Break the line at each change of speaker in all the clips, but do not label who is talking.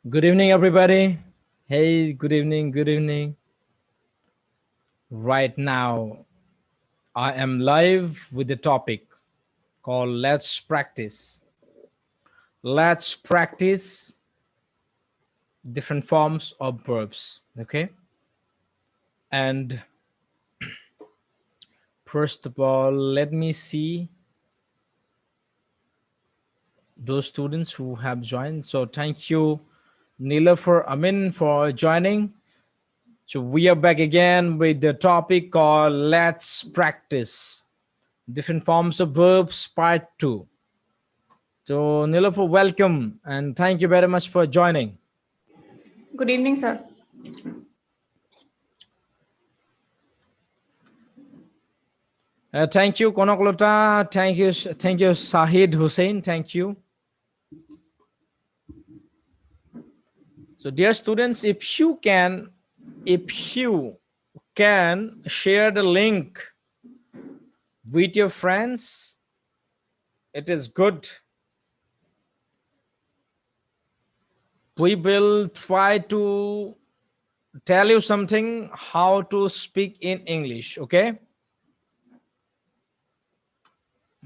Good evening, everybody. Hey, good evening, good evening. Right now, I am live with the topic called Let's Practice. Let's practice different forms of verbs, okay? And first of all, let me see those students who have joined. So thank you, Neela, for joining. So we are back again with the topic called Let's Practice different forms of verbs part 2. So Nilofer, welcome and thank you very much for joining.
Good evening, sir.
Thank you Konoklota, thank you Sahid Hussein, thank you. So dear students, if you can share the link with your friends, it is good. We will try to tell you something how to speak in English, okay?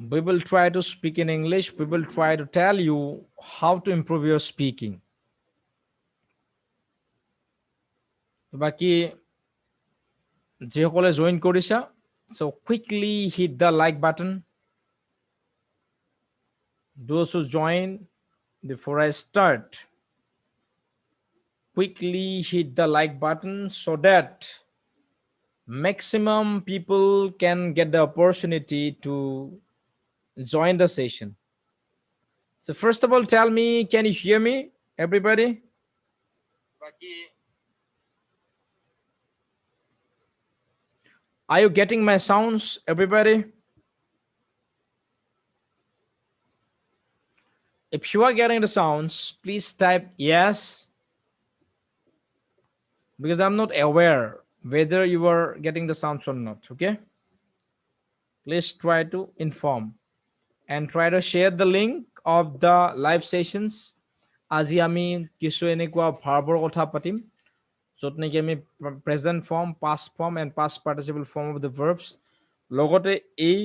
We will try to speak in English. We will try to tell you how to improve your speaking. বাকি যেসকলে join কৰিছা, so quickly hit the like button. Those who join before I start, quickly hit the like button so that maximum people can get the opportunity to join the session. So first of all, tell me, can you hear me, everybody? Are you getting my sounds, everybody? If you are getting the sounds, please type yes, because I'm not aware whether you are getting the sounds or not, okay? Please try to inform and try to share the link of the live sessions. আজি আমি কিছু এনেকুৱা ভাৰ্বৰ কথা পাতিম য'ত নেকি আমি present form, past form and past participle form of the verbs লগতে এই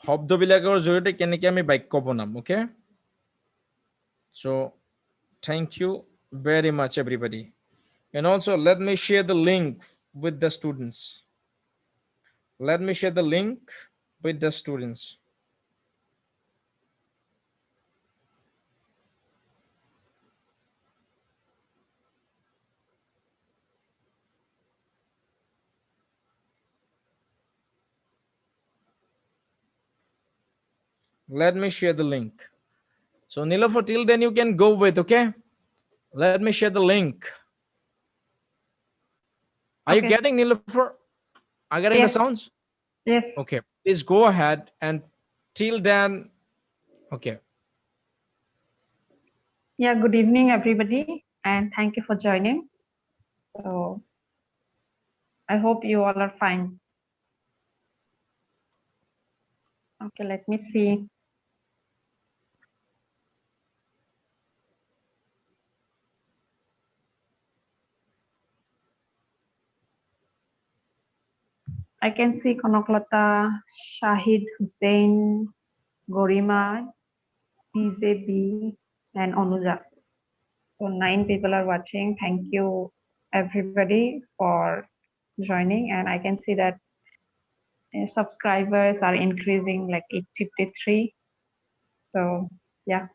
শব্দবিলাকৰ জৰিয়তে কেনেকৈ আমি বাক্য বনাম, okay? So thank you very much, everybody. And also, let me share the link with the students. Let me share the link with the students. Let me share the link. So Nilofer, till then you can go with, okay? Let me share the link. Are you getting, Nilofer? Are you getting the sounds?
Yes.
Okay, please go ahead and till then, okay.
Yeah, good evening, everybody, and thank you for joining. So I hope you all are fine. Okay, let me see. I can see Konoklata, Shahid Hussein, Gorima, PJB, and Onuja. So 9 people are watching. Thank you, everybody, for joining. And I can see that subscribers are increasing, like 853. So yeah,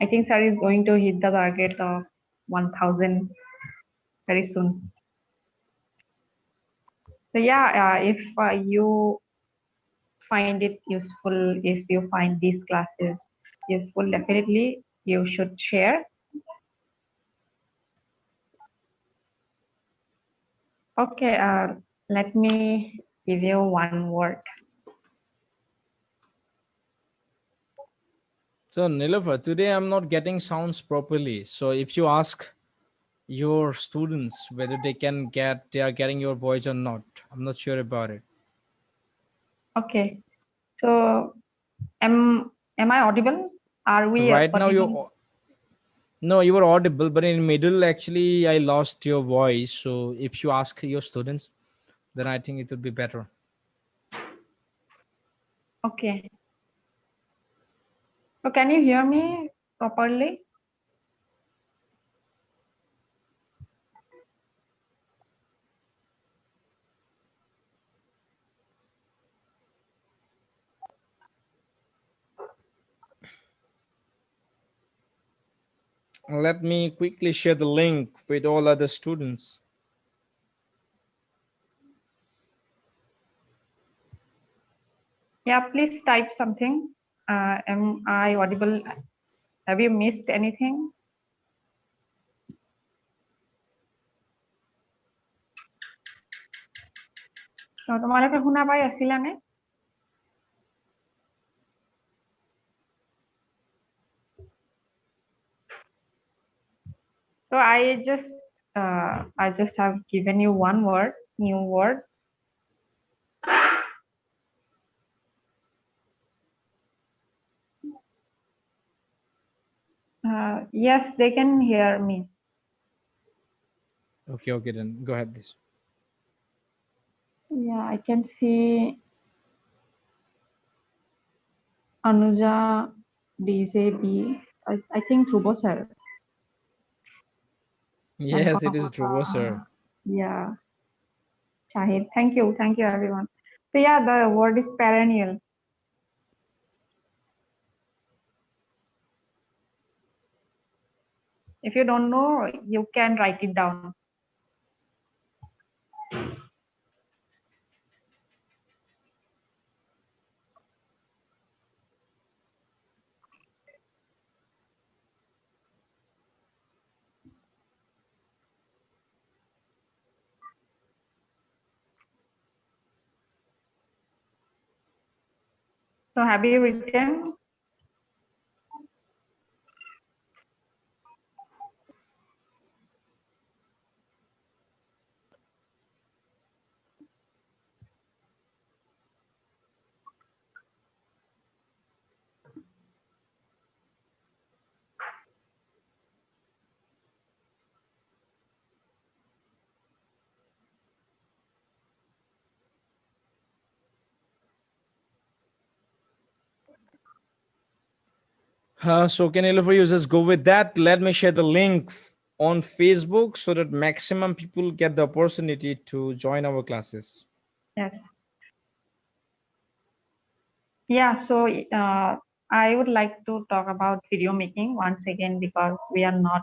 I think Sir is going to hit the target of 1000 very soon. So yeah, if you find it useful, if you find these classes useful, definitely you should share. Okay, let me give you one word.
So Nilofer, today I'm not getting sounds properly. So if you ask your students whether they are getting your voice or not, I'm not sure about it.
Okay, So am I audible? Are we
Right now,
continuing?
no, you were audible, but in middle, actually, I lost your voice. So if you ask your students, then I think it would be better.
Okay. So can you hear me properly?
Let me quickly share the link with all other students.
Yeah, please type something. Am I audible? Have you missed anything? So তোমালোকে শুনা পাই আছিলানে? So I just have given you one word, new word. Yes, they can hear me.
Okay, then go ahead, please.
Yeah, I can see Anuja, DJB. I think Dhruvo sir and
Yes, it is
Konoklata.
true, sir.
Yeah, Shahid. Thank you everyone. So yeah, the word is perennial. If you don't know, you can write it down. So have you written?
So can all of you just go with that? Let me share the link on Facebook so that maximum people get the opportunity to join our classes.
Yes. Yeah, so I would like to talk about video making once again because we are not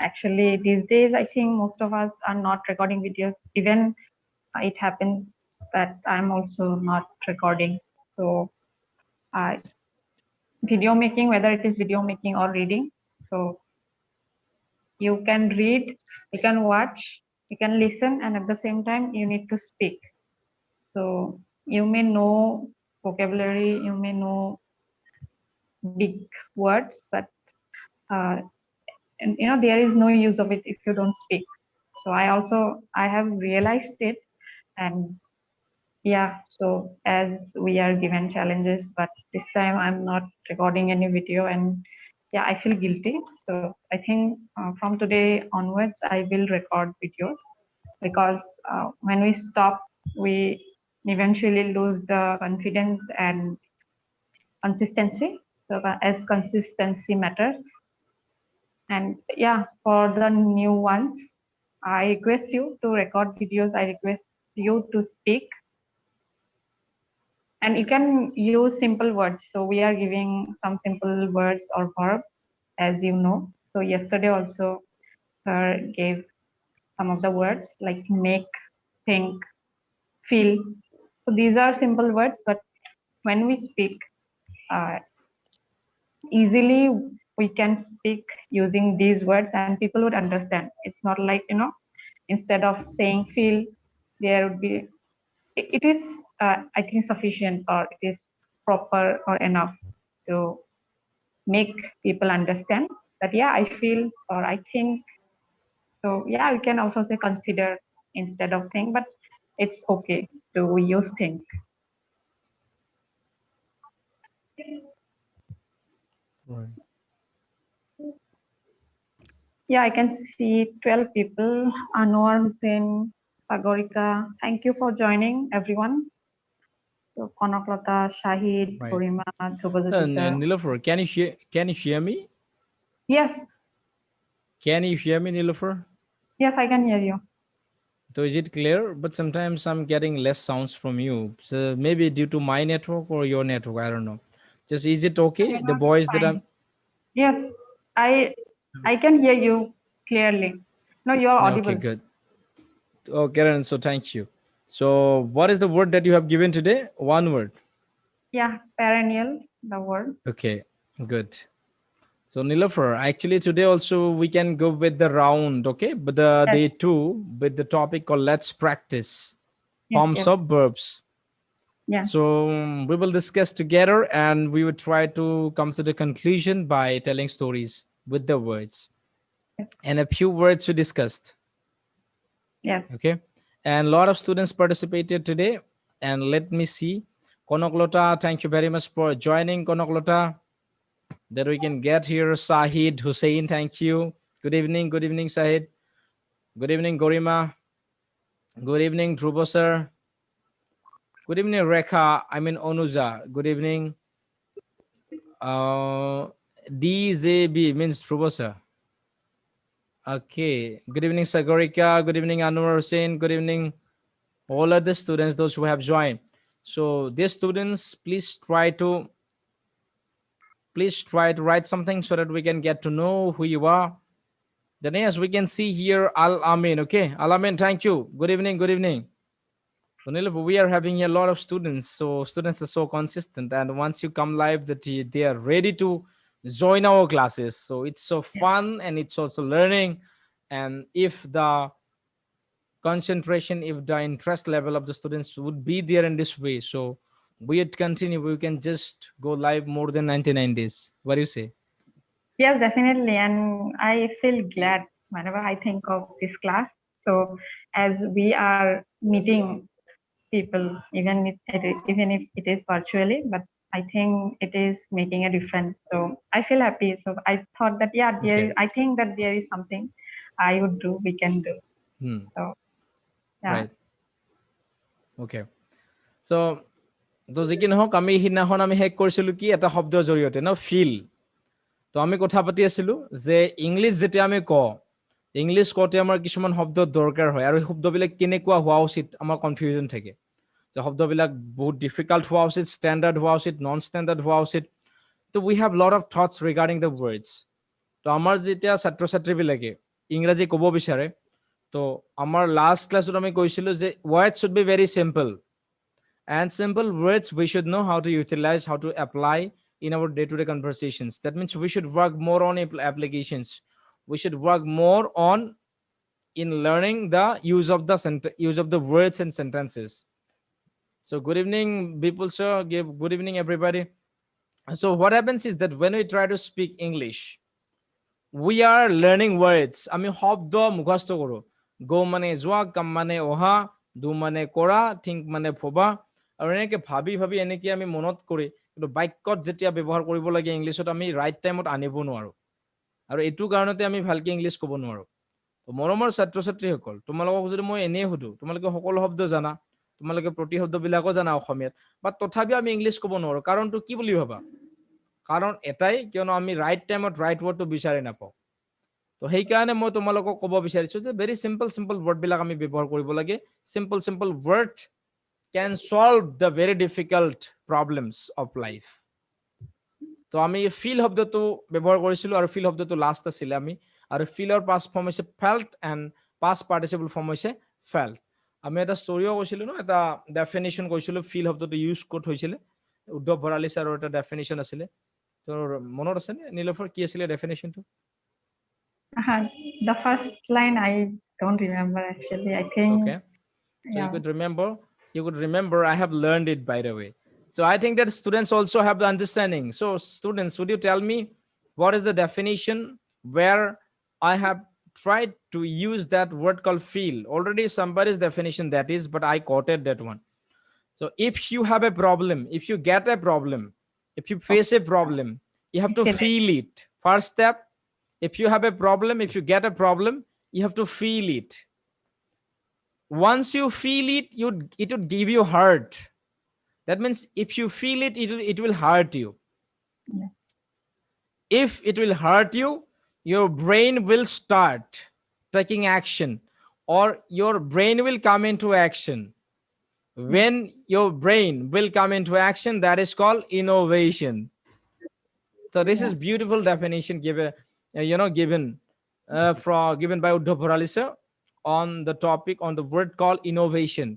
actually these days. I think most of us are not recording videos. Even it happens that I'm also not recording. So uh, video making, whether it is video making or reading, so you can read, you can watch, you can listen, and at the same time you need to speak. So you may know vocabulary, you may know big words, but and there is no use of it if you don't speak. So I have realized it, and yeah, so as we are given challenges, but this time I'm not recording any video, and yeah, I feel guilty. So I think from today onwards I will record videos, because when we stop, we eventually lose the confidence and consistency. So as consistency matters. And yeah, for the new ones, I request you to record videos. I request you to speak, and you can use simple words. So we are giving some simple words or verbs, as you know. So yesterday also gave some of the words like make, think, feel. So these are simple words, but when we speak, uh, easily we can speak using these words and people would understand. It's not like, instead of saying feel, there would be, it is, I think, sufficient, or it is proper or enough to make people understand that, yeah, I feel or I think. So, yeah, we can also say consider instead of think, but it's okay to use think.
Right.
Yeah, I can see 12 people. Anwar Hussein, Sagorika. Thank you for joining, everyone. So, Konoklata, Shahid,
Right.
Gorima, Dhubajyoti sir.
Nilofer, can you hear me?
Yes,
Can you hear me, Nilofer?
yes, I can hear you.
So is it clear? But sometimes I'm getting less sounds from you. So maybe due to my network or your network, I don't know. Just is it okay? The
Yeah,
voice that I'm
fine. Yes, I I can hear you clearly. No, you are
okay,
audible.
good. Oh, Karen, so thank you. So what is the word that you have given today? One word.
Yeah, perennial, the word.
Okay, good. So Nilofer, actually today also we can go with the round, okay? But the
Yes,
day two with the topic called let's practice
yes,
forms
yes.
of verbs.
Yeah,
So we will discuss together and we will try to come to the conclusion by telling stories with the words
yes,
and a few words we discussed.
yes.
Okay. And a lot of students participated today. And let me see. Konoklota, thank you very much for joining, Konoklota. That we can get here. Sahid, Hussein, thank you. Good evening, Sahid. Good evening, Gorima. Good evening, Dhruva sir. Good evening, Rekha. I mean, Onuja. Good evening. Uh, DZB means Dhruva sir. Okay. Good evening, Sagorika. Good evening, Anwar Hussein. Good evening, all other students, those who have joined. So, these students, please try to write something so that we can get to know who you are. Then yes, we can see here Al Amin. Okay, Al Amin, thank you. Good evening. Good evening. So Nilaf, we are having a lot of students. So students are so consistent, and once you come live, that they are ready to join our classes. So it's so
Yes.
fun and it's also learning. And if the concentration, if the interest level of the students would be there in this way, so we would continue. We can just go live more than 99 days. What do you say?
Yes, definitely. And I feel glad whenever I think of this class. So, as we are meeting people, even if it is virtually, but I think it is making a difference. So I feel happy. So I thought that yeah,
Okay.
I think that there is something I would do, we can do.
Hmm.
So yeah,
Right. Okay. So তো যি কি নহওক আমি সিদিনাখন আমি শেষ কৰিছিলোঁ কি এটা শব্দৰ জৰিয়তে ন ফিল তো আমি কথা পাতি আছিলোঁ যে ইংলিছ যেতিয়া আমি কওঁ ইংলিছ কওঁতে আমাৰ কিছুমান শব্দ দৰকাৰ হয় আৰু সেই শব্দবিলাক কেনেকুৱা হোৱা উচিত আমাৰ কনফিউজন থাকে যে শব্দবিলাক বহুত ডিফিকাল্ট হোৱা উচিত ষ্টেণ্ডাৰ্ড হোৱা উচিত নন ষ্টেণ্ডাৰ্ড হোৱা উচিত তো we have lot of thoughts regarding the words তো আমাৰ যেতিয়া ছাত্ৰ ছাত্ৰীবিলাকে ইংৰাজী ক'ব বিচাৰে তো আমাৰ লাষ্ট ক্লাছত আমি কৈছিলোঁ যে words should be very simple and simple words we should know how to utilize, how to apply in our day-to-day conversations. That means we should work more on applications. We should work more on in learning the use of the words and sentences. So good evening, people, sir. Good evening, everybody. So what happens is that when we try to speak English, we are learning words. আমি শব্দ মুখস্থ কৰো go মানে যোৱা কাম মানে অহা do মানে কৰা think মানে ভবা আৰু এনেকে ভাবি ভাবি এনেকে আমি মনত কৰি কিন্তু বাক্যত যেতিয়া ব্যৱহাৰ কৰিব লাগে ইংলিছত আমি ৰাইট টাইমত আনিব নোৱাৰো আৰু এইটো কাৰণতে আমি ভালকে ইংলিছ ক'ব নোৱাৰো তো মৰমৰ ছাত্ৰ ছাত্ৰীসকল তোমালোকক যদি মই এনেই সুধো তোমালোকে সকলো শব্দ জানা তোমালোকে প্ৰতি শব্দবিলাকো জানা অসমীয়াত বা তথাপিও আমি ইংলিছ ক'ব নোৱাৰো কাৰণটো কি বুলি ভাবা কাৰণ এটাই কিয়নো আমি ৰাইট টাইমত ৰাইট ৱৰ্ডটো বিচাৰি নাপাওঁ তো সেইকাৰণে মই তোমালোকক ক'ব বিচাৰিছো যে ভেৰি চিম্পল ৱৰ্ডবিলাক আমি ব্যৱহাৰ কৰিব লাগে চিম্পল ৱৰ্ড কেন solve the very difficult problems of life তো আমি ফিল শব্দটো ব্যৱহাৰ কৰিছিলো আৰু ফিল শব্দটো লাষ্ট আছিলে আমি আৰু ফিলৰ পাষ্ট ফৰ্ম হৈছে felt and past participle form হৈছে ফেল্ট আমি এটা ষ্টৰিও কৈছিলো ন এটা ডেফিনেশ্যন কৈছিলো ফিল শব্দটো ইউজ ক'ত হৈছিলে উদ্ধৱ ভৰালী ছাৰৰ এটা ডেফিনেশ্যন আছিলে তোৰ মনত আছেনে নীলোফাৰ কি আছিলে ডেফিনেশ্যনটো
uh, the first line I don't remember actually. I think
Okay. So
yeah.
you could remember, I have learned it by the way. So I think that students also have the understanding. So students, would you tell me what is the definition where I have tried to use that word called feel? Already somebody's definition that is, but I quoted that one. So if you have a problem, if you get a problem, if you face a problem, You have to
Excellent.
feel it. First step, if you have a problem, if you get a problem, you have to feel it. Once you feel it, it would give you hurt. That means if you feel it, it will hurt you.
Yes.
If it will hurt you, your brain will start taking action, or your brain will come into action.
Yes.
When your brain will come into action, that is called innovation. So this
Yeah.
is beautiful definition given, given given by Uddhav Bharali sir on the topic, on the word called innovation.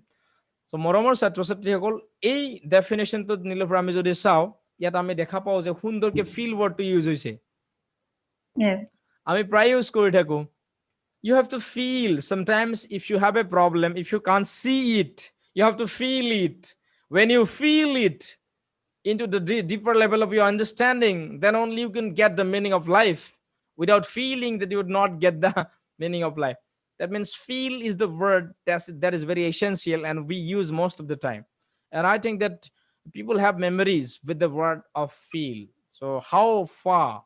So মৰমৰ ছাত্ৰ ছাত্ৰীসকল, এই ডেফিনেশ্যনটো নিলৰ পৰা আমি যদি চাওঁ, ইয়াত আমি দেখা পাওঁ যে সুন্দৰকে ফিল ৱৰ্ডটো ইউজ হৈছে।
Yes.
আমি প্ৰায় ইউজ কৰি থাকো। You have to feel. Sometimes if you have a problem, if you can't see it, you have to feel it. When you feel it into the deeper level of your understanding, then only you can get the meaning of life. Without feeling that, you would not get the meaning of life. That means feel is the word that is very essential, and we use most of the time. And I think that people have memories with the word of feel. So how far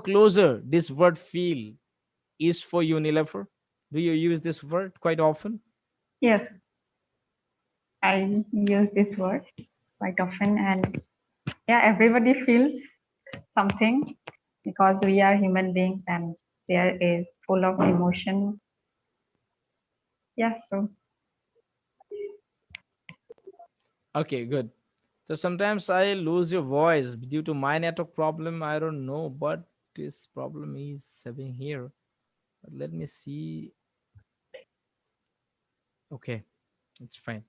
closer this word feel is for you, Nilofer? Do you use this word quite often?
Yes. I use this word quite often, and yeah, everybody feels something because we are human beings and there is full of emotion. Yeah, so
Okay, good. So sometimes I lose your voice due to my network problem. I don't know what this problem is having here. But let me see. Okay, it's fine.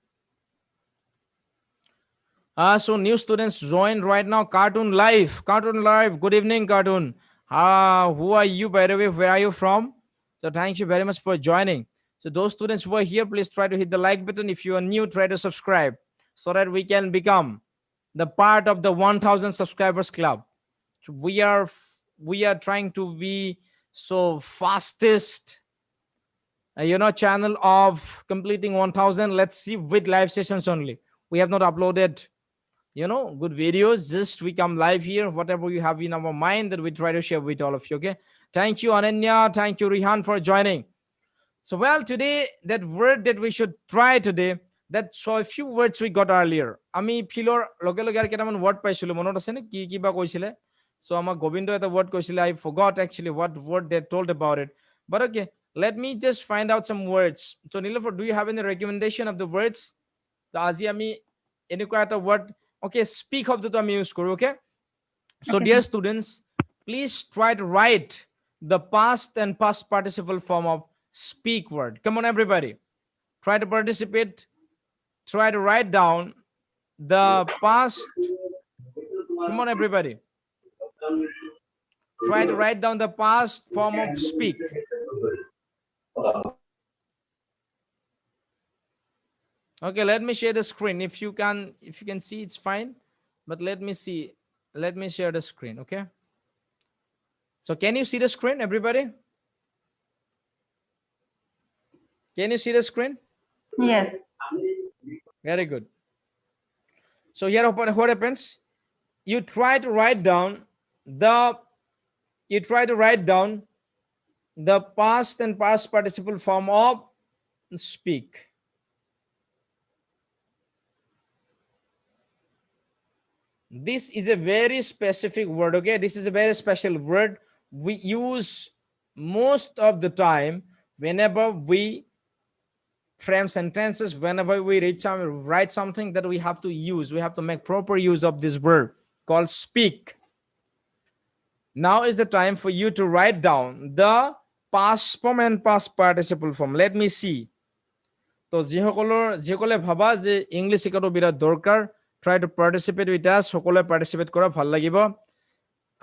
So new students join right now. Cartoon Live. Cartoon Live. Good evening, Cartoon. Who are you, by the way? Where are you from? So thank you very much for joining. So those students who are here, please try to hit the like button. If you are new, try to subscribe so that we can become the part of the 1000 subscribers club. So we are trying to be so fastest channel of completing 1000. Let's see, with live sessions only. We have not uploaded good videos. Just we come live here, whatever you have in our mind, that we try to share with all of you. Okay, thank you Ananya, thank you Rihan for joining. So well, today that word that we should try today, that so a few words we got earlier. আমি ফিলৰ লগে লগে আৰু কেইটামান word পাইছিলো, মনত আছে নে কি কিবা কৈছিলে? So আমাৰ গোবিন্দ এটা word কৈছিলে, I forgot actually what word they told about it, but okay, let me just find out some words. So Nilofer, do you have any recommendation of the words? তো আজি আমি এনেকুৱা এটা word, okay, speak শব্দটো আমি use কৰো. Okay, so
okay.
dear students, please try to write the past and past participle form of speak word. Come on everybody, try to participate, try to write down the past. Come on everybody, try to write down the past form of speak. Okay, let me share the screen. If you can see, it's fine, but let me see, let me share the screen. Okay, so can you see the screen, everybody? Can you see the screen?
Yes.
Very good. So here what happens, you try to write down the past and past participle form of speak. This is a very specific word. Okay, this is a very special word we use most of the time whenever we frame sentences, whenever we write something that we have to use, we have to make proper use of this word called speak. Now is the time for you to write down the past form and past participle form. Let me see. তো যিসকলে ভাবা যে English শিকাটো বিৰাট দৰকাৰ, try to participate with us. সকলে participate কৰা ভাল লাগিব.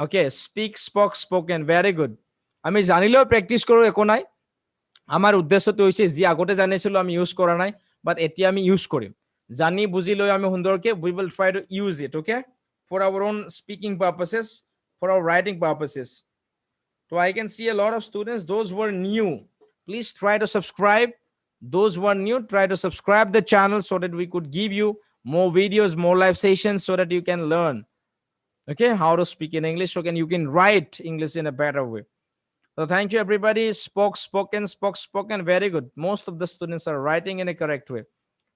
Okay, speak, spoke, spoken. Very good. আমি জানিলেও প্ৰেক্টিচ কৰো, একো নাই। আমাৰ উদ্দেশ্যটো হৈছে যি আগতে জানিছিলো আমি ইউজ কৰা নাই, বাট এতিয়া আমি ইউজ কৰিম। জানি বুজি লৈ আমি সুন্দৰকে we will try to use it, okay, for our own speaking purposes, for our writing purposes. So I can see a lot of students, those who are new, please try to subscribe. Those who are new, try to subscribe the channel so that we could give you more videos, more live sessions, so that you can learn. Okay, how to speak in English, so you can write English in a better way. So thank you everybody. Spoken. Very good. Most of the students are writing in a correct way.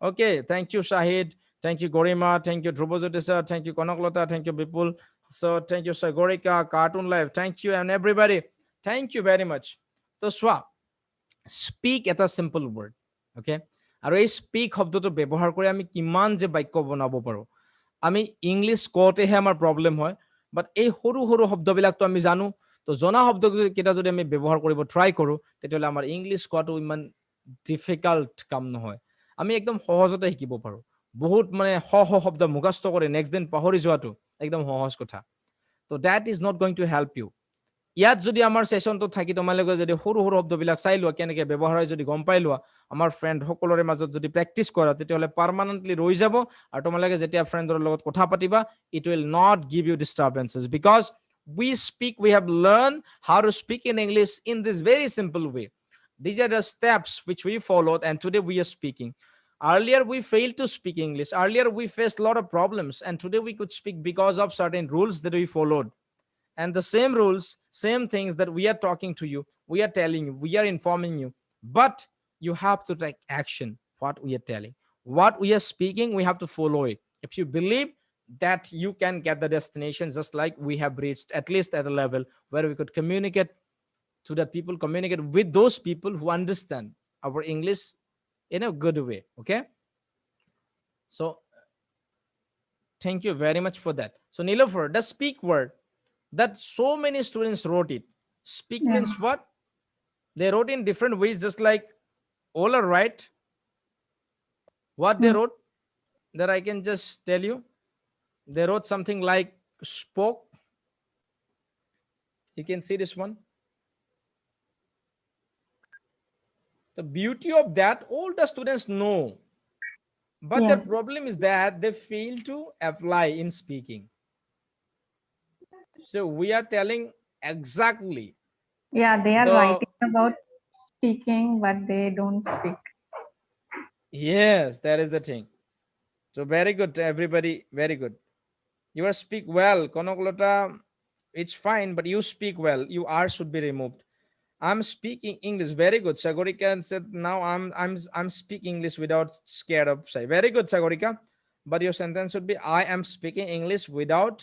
Okay, thank you Shahid. Thank you Gorima. Thank you Drupajoti sir. Thank you Konaklata. Thank you Bipul. So thank you Sagorika, Cartoon Live. Thank you and everybody. Thank you very much. So swap. Speak এটা simple word. Okay. আৰু এই speak শব্দটো ব্যৱহাৰ কৰি আমি কিমান যে বাক্য বনাব পাৰো। আমি ইংলিছ কওঁতেহে আমাৰ প্ৰব্লেম হয়, বাট এই সৰু সৰু শব্দবিলাকতো আমি জানো। তো জনা শব্দকেইটা যদি আমি ব্যৱহাৰ কৰিব ট্ৰাই কৰোঁ, তেতিয়াহ'লে আমাৰ ইংলিছ কোৱাটো ইমান ডিফিকাল্ট কাম নহয়। আমি একদম সহজতে শিকিব পাৰোঁ। বহুত মানে শব্দ মুখস্থ কৰি নেক্সট দিন পাহৰি যোৱাটো একদম সহজ কথা। তো that is not going to help you. ইয়াত যদি আমাৰ সেশনটো থাকি তোমালোকে যদি সৰু সৰু শব্দবিলাক চাই লোৱা, কেনেকৈ ব্যৱহাৰ হয় যদি গম পাই লোৱা, আমাৰ ফ্ৰেণ্ড সকলোৰে মাজত যদি প্ৰেক্টিচ কৰা, তেতিয়াহ'লে পাৰ্মানেণ্টলি ৰৈ যাব। আৰু তোমালোকে যেতিয়া ফ্ৰেণ্ডৰ লগত কথা পাতিবা, it will not give you disturbances, because we have learned how to speak in English in this very simple way. These are the steps which we followed, and today we are speaking. Earlier we failed to speak English. Earlier we faced a lot of problems, and today we could speak because of certain rules that we followed. And the same rules, same things that we are talking to you, we are telling you, we are informing you, but you have to take action. What we are telling, what we are speaking, we have to follow it. If you believe that you can get the destination, just like we have reached at least at a level where we could communicate to the people, communicate with those people who understand our English in a good way. Okay, so thank you very much for that. So Nilofer, the speak word that so many students wrote it. Speak
Yeah.
means what? They wrote in different ways, just like Ola, right? What they
Mm.
wrote, that I can just tell you. They wrote something like spoke. You can see this one. The beauty of that, all the students know. But the
Yes.
problem is that they fail to apply in speaking. So we are telling exactly
Yeah, they are
the
writing about speaking, but they don't speak.
yes, that is the thing. So very good, everybody. Very good. You are speak well, Konoklata. It's fine, but you speak well. You are should be removed. I'm speaking English. Very good. Sagorika said now I'm speaking English without scared of say. Very good, Sagorika. But your sentence should be I am speaking English without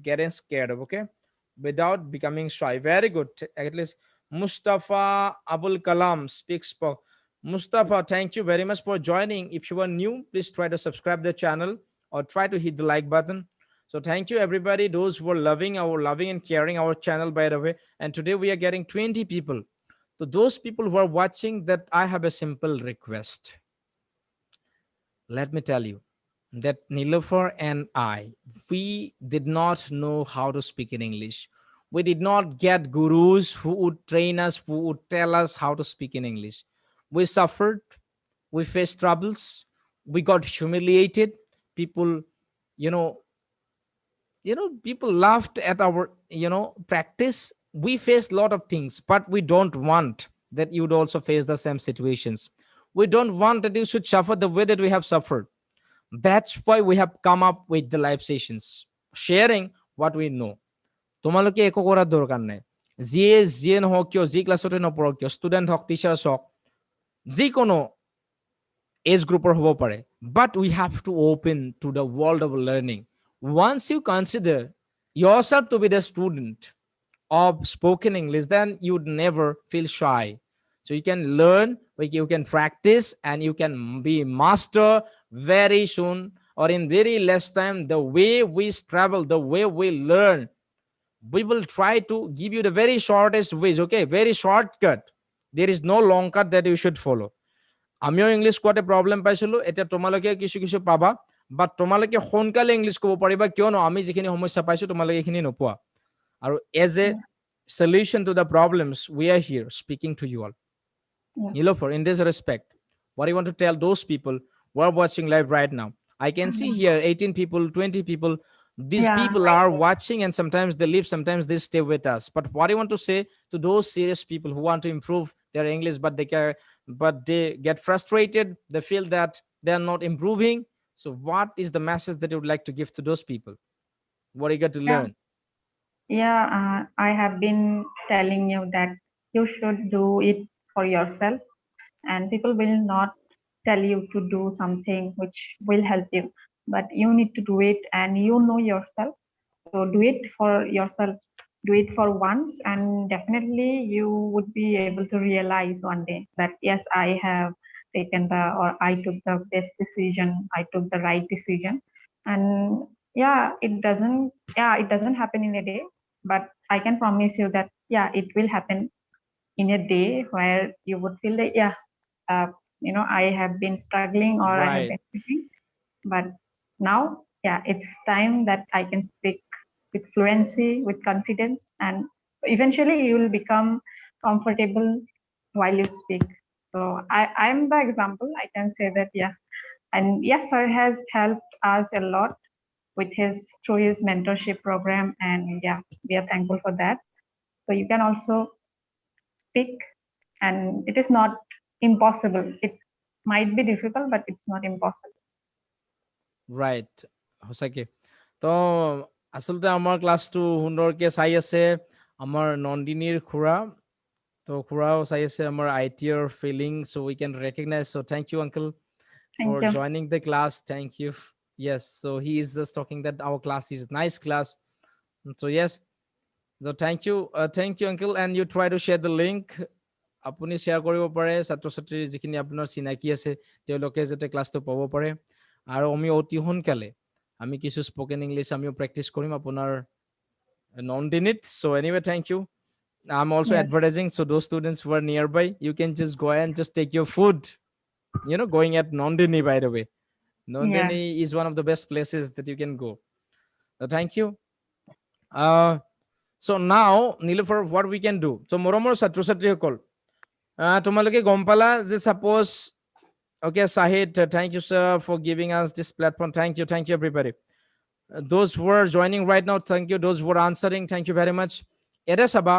getting scared of, okay? Without becoming shy. Very good. At least Mustafa Abul Kalam speaks spoke. Mustafa, thank you very much for joining. If you are new, please try to subscribe the channel or try to hit the like button. So thank you everybody, those who are loving and caring our channel, by the way. And today we are getting 20 people. So those people who are watching, that I have a simple request. Let me tell you that Nilofer and I, we did not know how to speak in English. We did not get gurus who would train us, who would tell us how to speak in English. We suffered, we faced troubles, we got humiliated. People, you know, people laughed at our practice. We faced a lot of things, but we don't want that you would also face the same situations. We don't want that you should suffer the way that we have suffered. That's why we have come up with the live sessions, sharing what we know. তোমালোকে একো কৰাৰ দৰকাৰ নাই। যিয়ে নহওক কিয়, যি ক্লাছতে নপঢ়ক কিয়, ষ্টুডেণ্ট হওক, টিচাৰ্ছ হওক, যিকোনো এজ গ্ৰুপৰ হ'ব পাৰে, but we have to open to the world of learning. Once you consider yourself to be the student of spoken English, then you'd never feel shy. So you can learn, you can practice, and you can be master very soon or in very less time. The way we travel, the way we learn, we will try to give you the very shortest ways, okay? Very shortcut. There is no long cut that you should follow. আমিও English কোৱাতে problem পাইছিলো, এতিয়া তোমালোকে কিছু কিছু পাবা, but তোমালোকে সোনকালে English ক'ব পাৰিবা, কিয়নো আমি যিখিনি সমস্যা পাইছো তোমালোকে এইখিনি নোপোৱা। আৰু as a solution to the problems, we are here speaking to you all.
Yes.
Nilofer, in this respect, what do you want to tell those people who are watching live right now? I can see here 18 people, 20 people. These
Yeah.
people are watching, and sometimes they leave, sometimes they stay with us. But what do you want to say to those serious people who want to improve their English, but they get frustrated, they feel that they are not improving? So what is the message that you would like to give to those people? What do you got to
Yeah.
learn?
Yeah, I have been telling you that you should do it for yourself, and people will not tell you to do something which will help you, but you need to do it, and you know yourself. So do it for yourself, do it for once, and definitely you would be able to realize one day that yes, I have taken or I took the best decision, I took the right decision. And yeah, it doesn't happen in a day, but I can promise you that yeah, it will happen in a day where you would feel that yeah, uh, I have been struggling or I have
Right.
been thinking, but now, yeah, it's time that I can speak with fluency, with confidence, and eventually you will become comfortable while you speak. So I'm the example. I can say that, yeah. And yes, sir has helped us a lot with through his mentorship program, and yeah, we are thankful for that. So you can also speak, and it is not impossible. It might be difficult, but it's not impossible.
Right. সঁচাকে তো আচলতে আমাৰ ক্লাছটো সুন্দৰকে চাই আছে আমাৰ নন্দিনীৰ খুৰা তো খুৰাও চাই আছে আমাৰ আইটিৰ feeling so we can recognize so thank you uncle for
Thank you.
joining the class thank you yes so he is just talking that our class is nice class so yes so thank you uncle and you try to share the link আপুনি share কৰিব পাৰে ছাত্ৰ ছাত্ৰীৰ যিখিনি আপোনাৰ চিনাকি আছে তেওঁলোকে যাতে ক্লাছটো পাব পাৰে আৰু আমি অতি সোনকালে আমি কিছু স্পোকেন ইংলিছ আমিও প্ৰেক্টিছ কৰিম আপোনাৰ নন্দিনীত so anyway thank you I'm also
Yes.
advertising so those students who are nearby you can just go and just take your food going at Nandini by the way
Yeah.
Nandini is one of the best places that you can go so thank you uh so now Nilofer what we can do so moromor satro satri hokol তোমালোকে গম পালা যে suppose okay Sahid thank you sir for giving us this platform thank you everybody those who are joining right now thank you those who are answering thank you very much এটা চাবা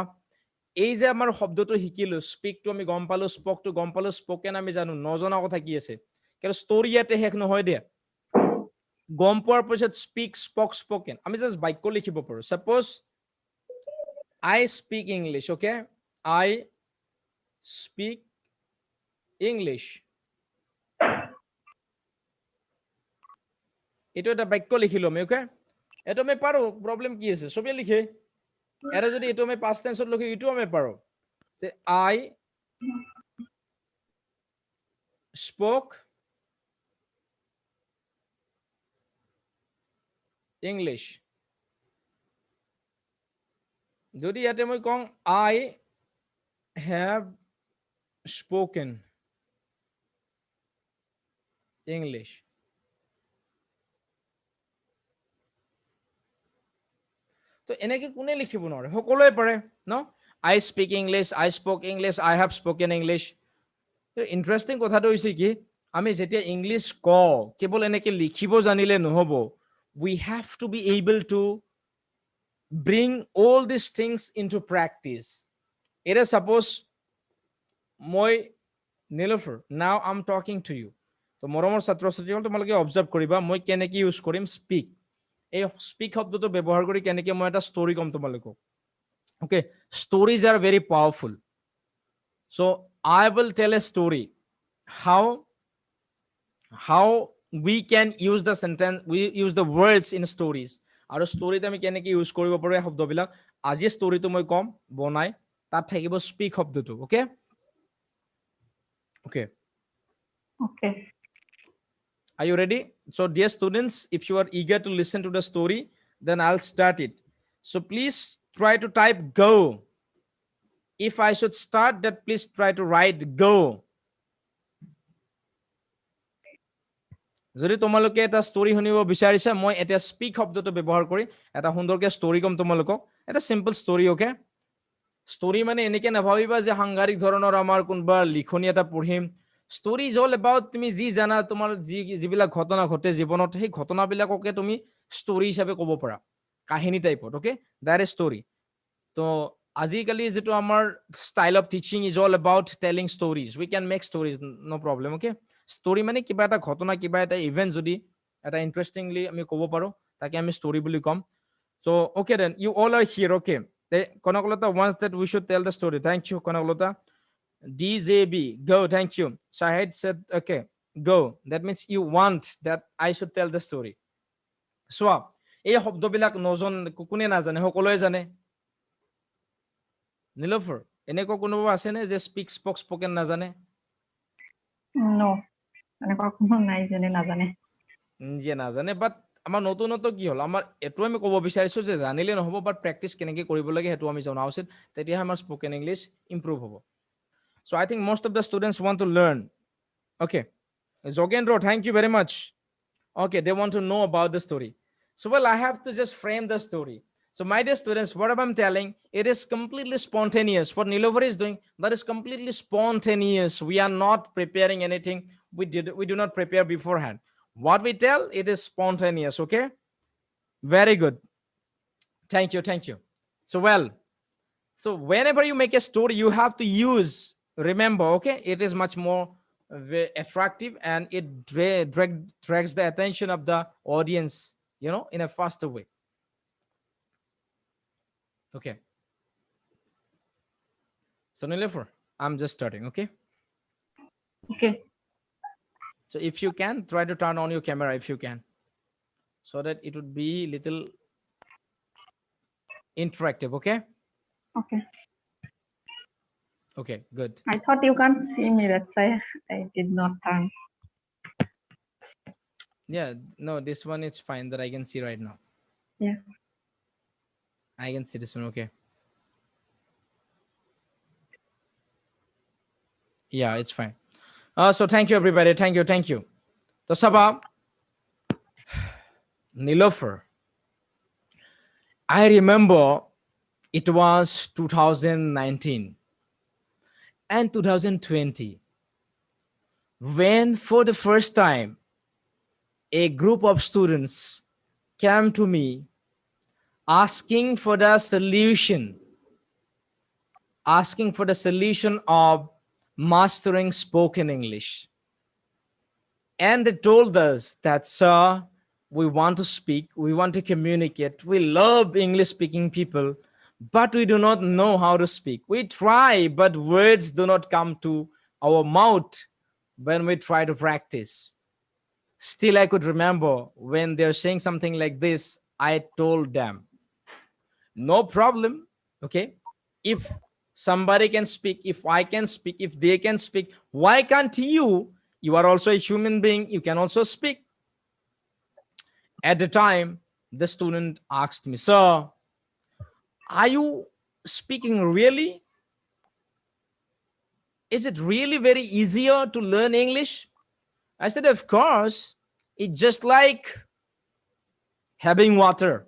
এই যে আমাৰ শব্দটো শিকিলো স্পিকটো আমি গম পালো স্পকটো গম পালো স্পোকেন আমি জানো নজনা কথা কি আছে কিন্তু ষ্টৰী ইয়াতে শেষ নহয় দিয়া গম পোৱাৰ পিছত স্পিক স্পক স্পোকেন আমি জাস্ট বাক্য লিখিব পাৰো suppose I speak English okay I speak English এইটো এটা বাক্য লিখিলো আমি ওকে এটা আমি পাৰো প্ৰবলেম কি আছে সবে লিখে এটা যদি এইটো আমি পাস্ট টেন্সত লিখি এইটো আমি পাৰো যে I spoke English যদি ইয়াতে মই কওঁ I have spoken English তো এনেকে কোনে লিখিব নোৱাৰে সকলোৱে পাৰে ন I speak English I spoke English I have spoken English তো ইন্টাৰেষ্টিং কথাটো হৈছে কি আমি যেতিয়া ইংলিছ কওঁ কেৱল এনেকে লিখিব জানিলে নহব we have to be able to bring all these things into practice এটা suppose মই Nilofer now I'm talking to you তো মৰমৰ ছাত্ৰ ছাত্ৰীসকল তোমালোকে অবজাৰ্ভ কৰিবা মই কেনেকে ইউজ কৰিম স্পিক এই স্পিক শব্দটো ব্যৱহাৰ কৰি কেনেকে মই এটা ষ্টৰী কম তোমালোকক okay stories are very powerful so I will tell a story how we can use the sentence we use the words in stories আৰু ষ্টৰীতে আমি কেনেকে ইউজ কৰিব পাৰো এই শব্দবিলাক আজি ষ্টৰীটো মই কম বনাই তাত থাকিব স্পিক শব্দটো okay okay
Okay.
are you ready so dear students if you are eager to listen to the story then I'll start it so please try to type go if I should start that please try to write go যদি তোমালোকে এটা story শুনিব বিচাৰিছা মই এটা speak শব্দটো ব্যৱহাৰ কৰি এটা সুন্দৰকে ষ্টৰী কম তোমালোকক এটা সিম্পল ষ্টৰী ওকে ষ্টৰী মানে এনেকে নাভাবিবা যে সাংঘাতিক ধৰণৰ আমাৰ কোনবা লিখনি এটা পঢ়িম ষ্টৰী ইজ অল এবাউট তুমি যি জানা তোমাৰ যিবিলাক ঘটনা ঘটে জীৱনত সেই ঘটনাবিলাককে তুমি ষ্টৰী হিচাপে ক'ব পাৰা কাহিনী টাইপত ওকে দ্যাট ইজ ষ্টৰী তো আজিকালি যেটো আমাৰ style of teaching is all about telling stories we can make stories no problem okay story মানে কিবা এটা ঘটনা কিবা এটা ইভেন্ট যদি এটা ইন্টাৰেষ্টিংলি আমি ক'ব পাৰো তাকে আমি story bully com So, okay, then you all are here. Okay. Konakolata wants that we should tell the story. Thank you, Konakolata. DJB, go. Thank you. Shahid said, okay, go. That means you want that I should tell the story. চোৱা এই শব্দবিলাক নজন কোনে নাজানে সকলোৱে জানে নীলোফাৰ এনেকুৱা কোনোবা আছেনে যে স্পোকেন নাজানে
No, এনেকুৱা কোনো নাই যোনে নাজানে
যে নাজানে বাট আমাৰ নতুনত্ব কি হ'ল আমাৰ এটো আমি ক'ব বিচাৰিছো যে জানিলে নহ'ব বাট প্ৰেক্টিচ কেনেকৈ কৰিব লাগে হেতু আমি জনা উচিত তেতিয়াহে আমাৰ স্পোকেন ইংলিছ ইমপ্ৰুভ হ'ব so I think most of the students want to learn okay Jogendro thank you very much okay they want to know about the story so well I have to just frame the story so my dear students whatever I'm telling it is completely spontaneous what Nilofer is doing that is completely spontaneous we are not preparing anything we do not prepare beforehand what we tell it is spontaneous okay very good thank you so well so whenever you make a story you have to use remember okay it is much more attractive and it drags the attention of the audience you know in a faster way okay so Nilofer I'm just starting okay
okay
so if you can try to turn on your camera if you can so that it would be little interactive okay
okay
okay good
I thought you can't see me that's why I did not turn
yeah no this one it's fine that I can see right now
yeah
I can see this one okay yeah it's fine so thank you everybody thank you so Sabha Nilofer I remember it was 2019 and 2020 when for the first time a group of students came to me asking for the solution of mastering spoken English. And they told us that, sir, we want to speak, we want to communicate, we love English speaking people, but we do not know how to speak. We try, but words do not come to our mouth when we try to practice. Still, I could remember when they're saying something like this, I told them, no problem, okay? If somebody can speak, if I can speak, if they can speak, why can't you? You are also a human being, you can also speak. At the time, the student asked me, sir, are you speaking really? Is it really very easier to learn English? I said, of course. It's just like having water.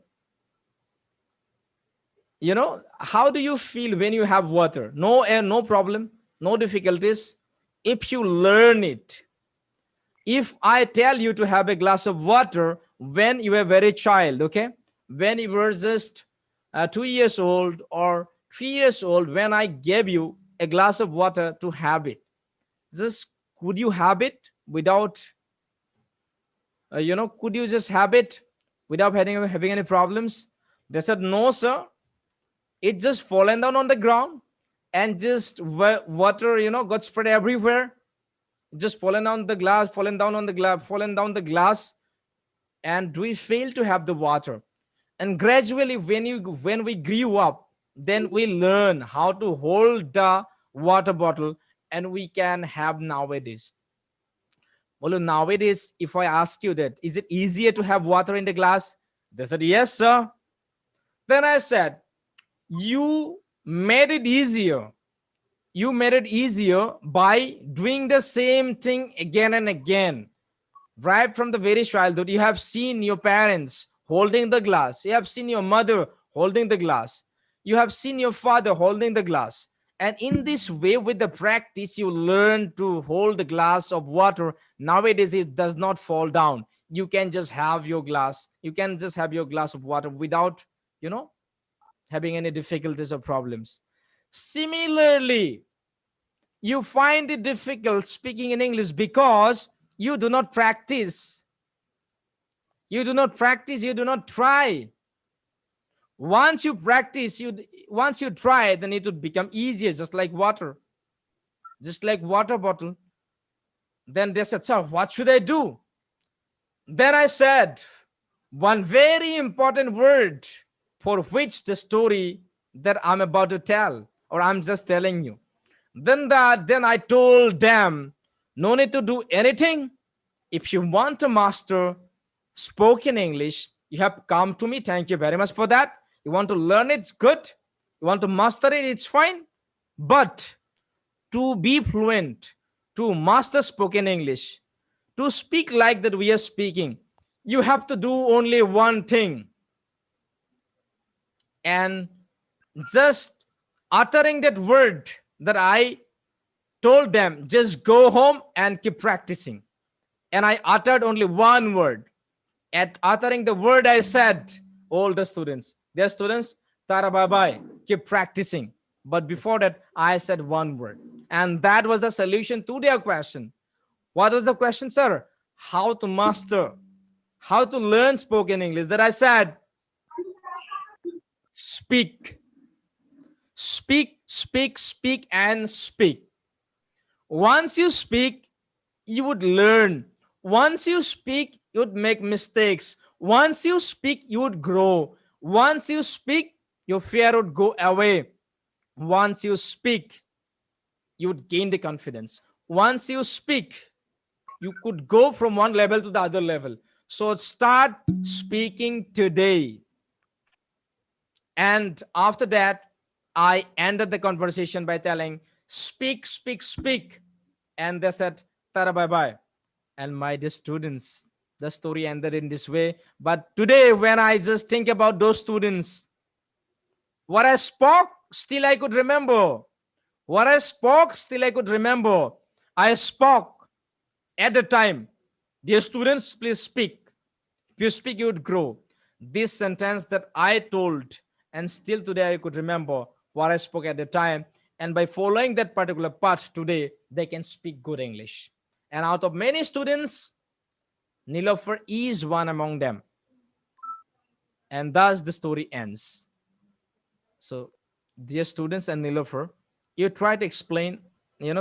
You know, how do you feel when you have water? No air, no problem, no difficulties. If you learn it, if I tell you to have a glass of water when you were very child, okay, when you were just 2 years old or 3 years old, when I gave you a glass of water to have it, just could you have it without could you just have it without having any problems? They said, no sir, it just fallen down on the ground and just water got spread everywhere, just fallen down the glass, fallen down the glass, and we failed to have the water. And gradually when we grew up, then we learn how to hold the water bottle, and we can have nowadays. Well, nowadays, if I ask you that, is it easier to have water in the glass? They said, yes sir. Then I said, you made it easier. You made it easier by doing the same thing again and again. Right from the very childhood, you have seen your parents holding the glass. You have seen your mother holding the glass. You have seen your father holding the glass. And in this way, with the practice, you learn to hold the glass of water. Nowadays, it does not fall down. You can just have your glass. You can just have your glass of water without, having any difficulties or problems. Similarly, you find it difficult speaking in English because you do not practice. You do not practice, you do not try. Once you practice, once you try, then it would become easier, just like water, just like water bottle. Then they said, sir, what should I do? Then I said one very important word for which the story that I'm about to tell, or I'm just telling you. Then I told them, no need to do anything. If you want to master spoken English, you have come to me. Thank you very much for that. You want to learn it, it's good. You want to master it, it's fine. But to be fluent, to master spoken English, to speak like that we are speaking, you have to do only one thing. And just uttering that word that I told them, just go home and keep practicing. And I uttered only one word. At uttering the word, I said, all the students, dear students, Tara bye bye, keep practicing. But before that, I said one word. And that was the solution to their question. What was the question, sir? How to master, how to learn spoken English. That I said, speak, speak, speak, speak, and speak. Once you speak, you would learn. Once you speak, you would make mistakes. Once you speak, you would grow. Once you speak, your fear would go away. Once you speak, you would gain the confidence. Once you speak, you could go from one level to the other level. So start speaking today. And after that, I ended the conversation by telling, speak, speak, speak. And they said, Tara bye bye. And my dear students, the story ended in this way. But today, when I just think about those students, what I spoke, still I could remember. What I spoke, still I could remember. I spoke at the time, dear students, please speak. If you speak, you would grow. This sentence that I told, and still today I could remember what I spoke at the time. And by following that particular part today, they can speak good English. And out of many students, Nilofer is one among them. And thus the story ends. So, dear students and Nilofer, you try to explain,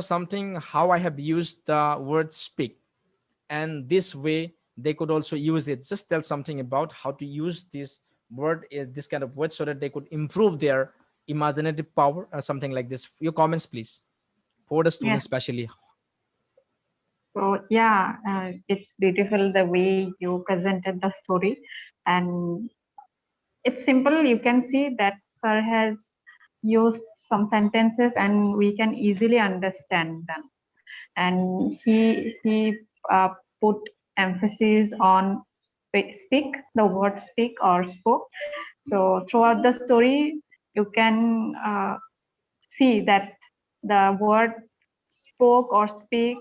something how I have used the word speak. And this way, they could also use it. Just tell something about how to use this word, this kind of word, so that they could improve their imaginative power or something like this. Your comments, please, for the students
Yes.
especially.
So yeah, it's beautiful the way you presented the story, and it's simple. You can see that sir has used some sentences, and we can easily understand them. And he put emphasis on speak, the word speak or spoke. So throughout the story, you can see that the word spoke or speak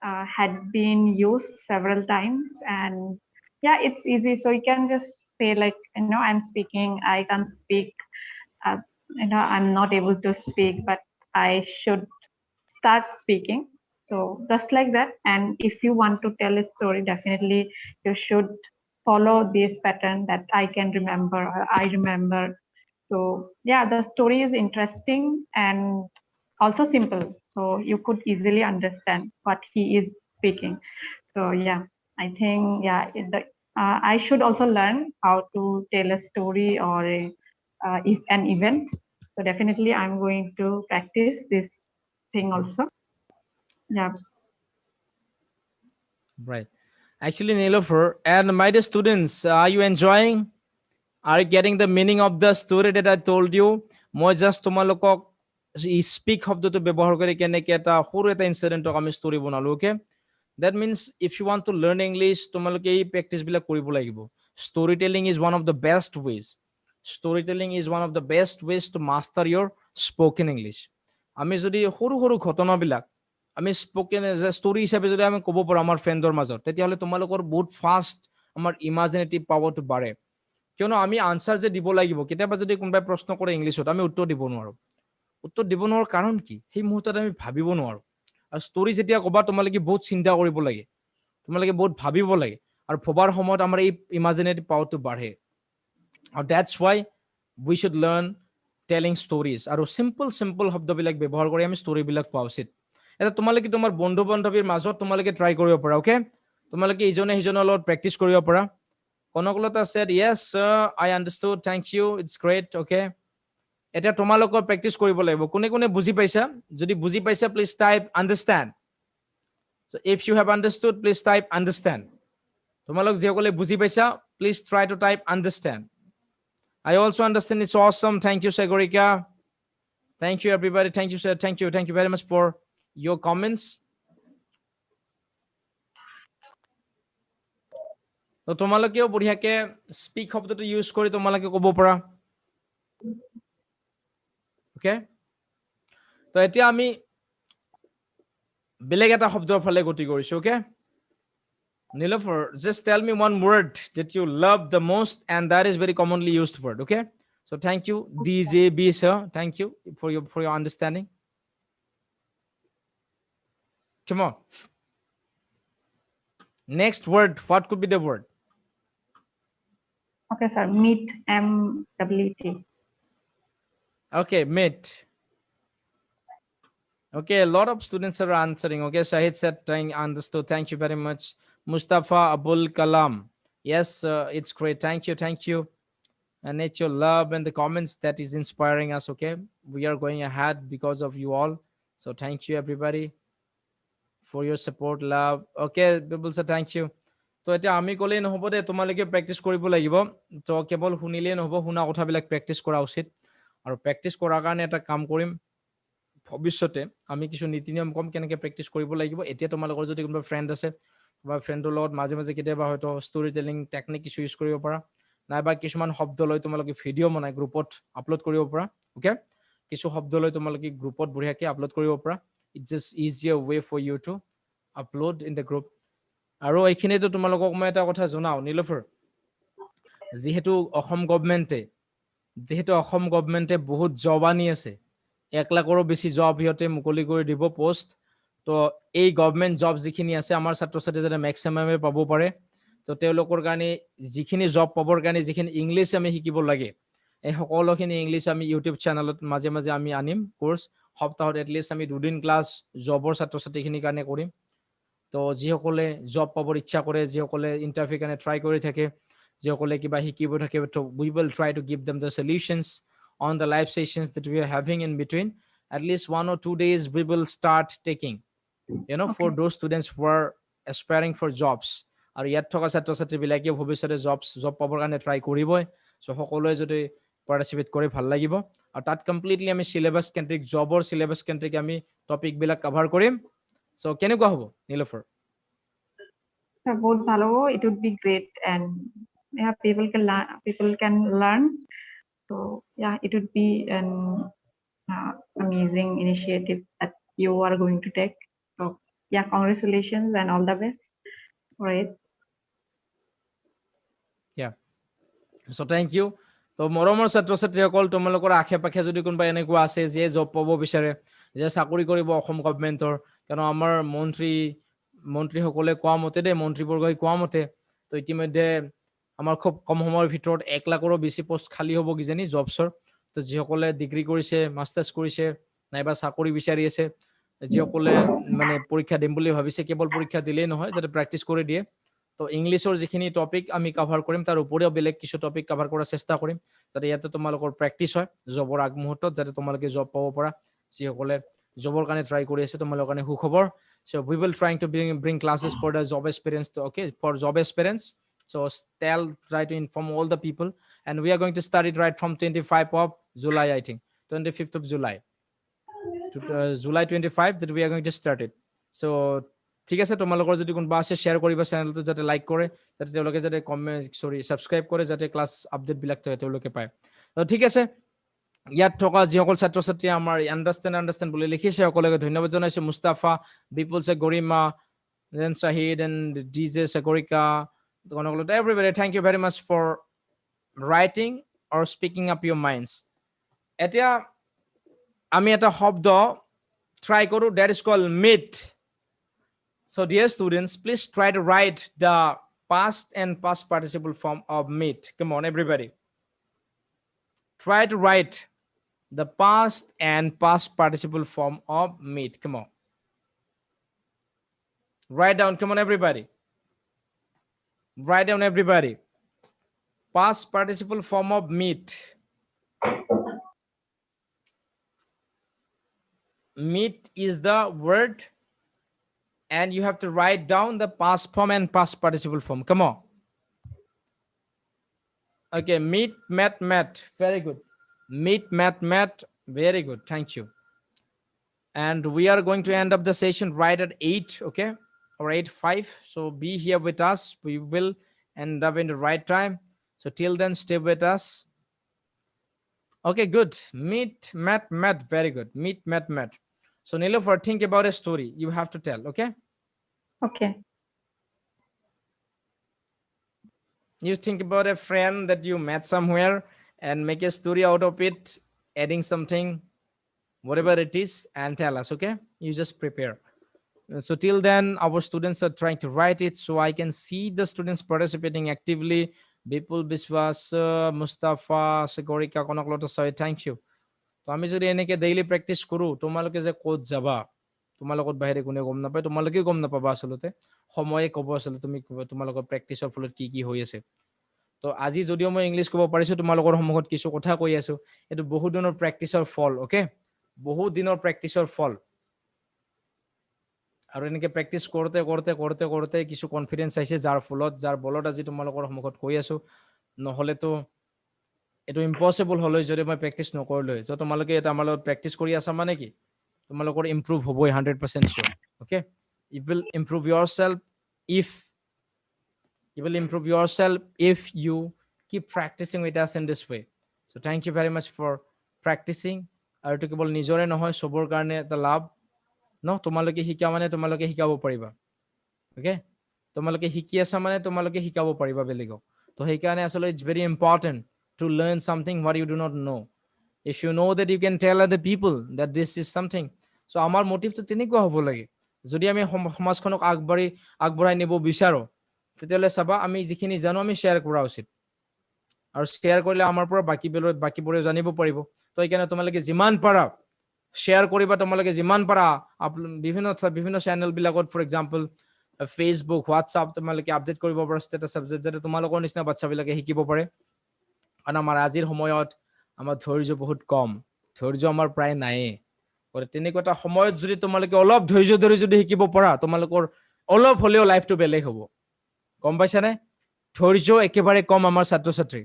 had been used several times. And yeah, it's easy. So you can just say like, I'm speaking, I can't speak, uh, I'm not able to speak, but I should start speaking. So just like that. And if you want to tell a story, definitely you should follow this pattern that I can remember, or I remember. So yeah, the story is interesting and also simple. So you could easily understand what he is speaking. So yeah, I think I should also learn how to tell a story or if an event. So definitely I'm going to practice this thing also. Yeah.
Right. Actually, Nilofer and my dear students, are you enjoying? Are you getting the meaning of the story that I told you? মই just তোমালোকক speak শব্দটো ব্যৱহাৰ কৰি কেনেকৈ এটা সৰু এটা ইনচিডেণ্টক আমি ষ্টৰি বনালো okay that means if you want to learn English তোমালোকে এই প্ৰেক্টিছবিলাক কৰিব লাগিব storytelling is one of the best ways storytelling is one of the best ways to master your spoken English আমি যদি সৰু সৰু ঘটনাবিলাক আমি স্পোকেন ষ্টৰি হিচাপে যদি আমি ক'ব পাৰোঁ আমাৰ ফ্ৰেণ্ডৰ মাজত তেতিয়াহ'লে তোমালোকৰ বহুত ফাষ্ট আমাৰ ইমাজিনেটিভ পাৱাৰটো বাঢ়ে কিয়নো আমি আনসাৰ যে দিব লাগিব কেতিয়াবা যদি কোনোবাই প্ৰশ্ন কৰে ইংলিছত আমি উত্তৰ দিব নোৱাৰো উত্তৰ দিব নোৱাৰাৰ কাৰণ কি সেই মুহূৰ্তত আমি ভাবিব নোৱাৰো আৰু ষ্টৰি যেতিয়া ক'বা তোমালোকে বহুত চিন্তা কৰিব লাগে তোমালোকে বহুত ভাবিব লাগে আৰু ভবাৰ সময়ত আমাৰ এই ইমাজিনেটিভ পাৱাৰটো বাঢ়ে আৰু that's why we should learn telling stories আৰু simple শব্দবিলাক ব্যৱহাৰ কৰি আমি ষ্টৰিবিলাক পোৱা উচিত এটা তোমালোকে তোমাৰ বন্ধু বান্ধৱীৰ মাজত তোমালোকে ট্ৰাই কৰিব পাৰা ওকে তোমালোকে ইজনে সিজনৰ লগত প্ৰেক্টিচ কৰিব পাৰা Kanaklata said yes sir I understood thank you it's great okay এটা তোমালোকৰ প্ৰেক্টিচ কৰিব লাগিব কোনে কোনে বুজি পাইছা যদি বুজি পাইছা please type understand so if you have understood please type understand তোমালোক যিসকলে বুজি পাইছা please try to type understand I also understand it's awesome thank you Sagorika thank you everybody thank you sir thank you very much for your comments তো তোমালোকেও বঢ়িয়াকে speak শব্দটো use কৰি তোমালোকে ক'ব পাৰা ওকে তো এতিয়া আমি বেলেগ এটা শব্দৰ ফালে গতি কৰিছো ওকে Nilofer, just tell me one word that you love the most and that is very commonly used word okay so thank you DJB sir thank you for your understanding come on next word what could be the word
Okay, sir. Meet, MWT.
okay meet okay a lot of students are answering okay Shahid said understood thank you very much Mustafa Abul Kalam yes it's great thank you and it's your love and the comments that is inspiring us okay we are going ahead because of you all so thank you everybody for your support love okay people say thank you তো এতিয়া আমি ক'লেই নহ'ব দে তোমালোকে practice কৰিব লাগিব তো কেৱল শুনিলেই নহ'ব শুনা কথাবিলাক প্ৰেক্টিচ কৰা উচিত আৰু প্ৰেক্টিচ কৰাৰ কাৰণে এটা কাম কৰিম ভৱিষ্যতে আমি কিছু নীতি নিয়ম কম কেনেকৈ প্ৰেক্টিচ কৰিব লাগিব এতিয়া তোমালোকৰ যদি কোনোবা ফ্ৰেণ্ড আছে বা ফ্ৰেণ্ডৰ লগত মাজে মাজে কেতিয়াবা হয়তো ষ্টৰি টেলিং টেকনিক কিছু ইউজ কৰিব পাৰা নাইবা কিছুমান শব্দ লৈ তোমালোকে ভিডিঅ' বনাই গ্ৰুপত আপলোড কৰিব পাৰা ওকে কিছু শব্দ লৈ তোমালোকে গ্ৰুপত বঢ়িয়াকৈ আপলোড কৰিব পাৰা it's just easier way for you to upload in the group আৰু এইখিনিতো তোমালোকক মই এটা কথা জনাওঁ নীলোফাৰ যিহেতু অসম গভৰ্ণমেণ্টে বহুত জব আনি আছে 1 লাখৰো বেছি জব সিহঁতে মুকলি কৰি দিব পোষ্ট তো এই গভৰ্ণমেণ্ট জব যিখিনি আছে আমাৰ ছাত্ৰ ছাত্ৰী যাতে মেক্সিমামে পাব পাৰে তো তেওঁলোকৰ কাৰণে যিখিনি জব পাবৰ কাৰণে যিখিনি ইংলিছ আমি শিকিব লাগে এই সকলোখিনি ইংলিছ আমি ইউটিউব চেনেলত মাজে মাজে আমি আনিম কোৰ্চ সপ্তাহত এটলিষ্ট আমি 2 দিন ক্লাছ জবৰ ছাত্ৰ ছাত্ৰীখিনিৰ কাৰণে কৰিম তো যিসকলে জব পাবৰ ইচ্ছা কৰে যিসকলে ইণ্টাৰভিউ কাৰণে ট্ৰাই কৰি থাকে যিসকলে কিবা শিকিব থাকে তো we will try to give them the solutions on the live sessions that we are having in between at least 1 or 2 days we will start taking for those students who are aspiring for jobs আৰু ইয়াত থকা ছাত্ৰ ছাত্ৰীবিলাকে ভৱিষ্যতে job পাবৰ কাৰণে try কৰিবই so সকলোৱে যদি পাৰ্টিচিপেট কৰি ভাল লাগিব আৰু তাত কমপ্লিটলি আমি সিলেবাস কেন্দ্ৰিক জবৰ সিলেবাস কেন্দ্ৰিক আমি টপিকবিলাক কভাৰ কৰিম সো কেনেকুৱা হ'ব নীলোফাৰ
Sir, বহুত ভালো it would be great and yeah people can learn so yeah it would be an amazing initiative that you are going to take so yeah congratulations and all the best for it
yeah so thank you তো মৰমৰ ছাত্ৰ ছাত্ৰীসকল তোমালোকৰ আশে পাশে যদি কোনোবা এনেকুৱা আছে যে জব পাব বিচাৰে যে চাকৰি কৰিব অসম গভৰ্ণমেণ্টৰ কাৰণ আমাৰ মন্ত্ৰীসকলে কোৱা মতে দেই মন্ত্ৰীবৰ্গই কোৱা মতে তো ইতিমধ্যে আমাৰ খুব কম সময়ৰ ভিতৰত 1 লাখৰো বেছি পোষ্ট খালী হ'ব কিজানি জবছৰ তো যিসকলে ডিগ্ৰী কৰিছে মাষ্টাৰ্ছ কৰিছে নাইবা চাকৰি বিচাৰি আছে যিসকলে মানে পৰীক্ষা দিম বুলি ভাবিছে কেৱল পৰীক্ষা দিলেই নহয় যাতে প্ৰেক্টিচ কৰি দিয়ে তো ইংলিছৰ যিখিনি টপিক আমি কভাৰ কৰিম তাৰ উপৰিও বেলেগ কিছু টপিক কভাৰ কৰাৰ চেষ্টা কৰিম যাতে ইয়াতে তোমালোকৰ প্ৰেক্টিচ হয় জবৰ আগমুহূৰ্তত যাতে তোমালোকে জব পাব পাৰা যিসকলে জবৰ কাৰণে ট্ৰাই কৰি আছে তোমালোকৰ কাৰণে সুখবৰ so we will trying to bring classes for the job experience okay for job experience so try to inform all the people and we are going to start it right from 25 of July I think 25th of July to July 25 that we are going to start it so ঠিক আছে তোমালোকৰ যদি কোনোবা আছে share কৰিবা চেনেলটো যাতে like কৰে যাতে তেওঁলোকে যাতে সাবস্ক্ৰাইব কৰে যাতে ক্লাছ আপডেটবিলাক তেওঁলোকে পায় তো ঠিক আছে ইয়াত থকা যিসকল ছাত্ৰ ছাত্ৰী আমাৰ আণ্ডাৰষ্টেণ্ড বুলি লিখিছে সকলোকে ধন্যবাদ জনাইছো মুস্তাফা বিপুল গৰিমা then Shahid and DJ Sagorika everybody thank you very much for writing or speaking up your minds এতিয়া আমি এটা শব্দ ট্ৰাই কৰো that is called meet so dear students please try to write the past and past participle form of meet come on everybody Try to write the past and past participle form of meet. Come on. Write down. Come on, everybody. Write down, everybody. Past participle form of meet. Meet is the word, and you have to write down the past form and past participle form. Come on. Okay, meet, met, met. Very good. Meet, met, met. Very good. Thank you. And we are going to end up the session right at 8, okay? Or 8:05. So be here with us. We will end up in the right time. So till then, stay with us. Okay, good. Meet, met, met. Very good. Meet, met, met. So Nilofer, think about a story you have to tell, okay?
Okay.
You think about a friend that you met somewhere and make a story out of it, adding something, whatever it is, and tell us, okay? You just prepare. So till then, our students are trying to write it, so I can see the students participating actively. Bipul, Biswas, Mustafa, Segorika, Konoklota, say thank you. তো আমি যদি এনেকে daily practice কৰো, তোমালোকে যে ক'ত যাবা, তোমাৰ লগত বাহিৰে কোনে গম নাপায়, তোমালোকে গম নাপাবা আচলতে। সময়ে ক'ব আচলতে তুমি তোমালোকৰ প্ৰেক্টিচৰ ফলত কি কি হৈ আছে। তো আজি যদিও মই ইংলিছ ক'ব পাৰিছো, তোমালোকৰ সন্মুখত কিছু কথা কৈ আছো, এইটো বহুত দিনৰ প্ৰেক্টিচৰ ফল, অকে? বহুত দিনৰ প্ৰেক্টিচৰ ফল। আৰু এনেকে প্ৰেক্টিচ কৰোঁতে কৰোঁতে কৰোঁতে কৰোঁতে কিছু কনফিডেন্স আহিছে, যাৰ ফলত যাৰ বলত আজি তোমালোকৰ সন্মুখত কৈ আছো। নহ'লেতো এইটো ইম্পচিবল হ'ল যদি মই প্ৰেক্টিচ নকৰিলোঁ। তো তোমালোকে এটা আমাৰ লগত প্ৰেক্টিচ কৰি আছা মানে কি তোমালোকৰ ইম্প্ৰুভ হ'বই 100% sure, okay? You will improve yourself if you will improve yourself if you keep practicing with us in this way. So thank you very much for practicing. আৰু এইটো কেৱল নিজৰে নহয়, চবৰ কাৰণে এটা লাভ ন। তোমালোকে শিকা মানে তোমালোকে শিকাব পাৰিবা, অ'কে? তোমালোকে শিকি আছা মানে তোমালোকে শিকাব পাৰিবা বেলেগক। তো সেইকাৰণে আচলতে it's very important to learn something what you do not know. If you know that you can tell other people that this is something. So আমাৰ মোটিভটো তেনেকুৱা হ'ব লাগে। যদি আমি সমাজখনক আগবঢ়াই নিব বিচাৰো, তেতিয়াহ'লে চাবা আমি যিখিনি জানো আমি শ্বেয়াৰ কৰা উচিত। আৰু শ্বেয়াৰ কৰিলে আমাৰ পৰা বাকীবোৰে জানিব পাৰিব। তো সেইকাৰণে তোমালোকে যিমান পাৰা শ্বেয়াৰ কৰিবা, তোমালোকে যিমান পাৰা বিভিন্ন চেনেলবিলাকত, ফৰ এক্সাম্পল ফেচবুক, হোৱাটছআপ, তোমালোকে আপডেট কৰিব পাৰা ষ্টেটাছ চাবজেক্ট, যাতে তোমালোকৰ নিচিনা বাচ্চাবিলাকে শিকিব পাৰে। কাৰণ আমাৰ আজিৰ সময়ত আমাৰ ধৈৰ্য বহুত কম, ধৈৰ্য আমাৰ প্ৰায় নায়েই। তেনেকুৱা এটা সময়ত যদি তোমালোকে অলপ ধৈৰ্য ধৰি যদি শিকিব পাৰা, তোমালোকৰ অলপ হ'লেও লাইফটো বেলেগ হ'ব। গম পাইছানে? ধৈৰ্য একেবাৰে কম আমাৰ ছাত্ৰ ছাত্ৰী।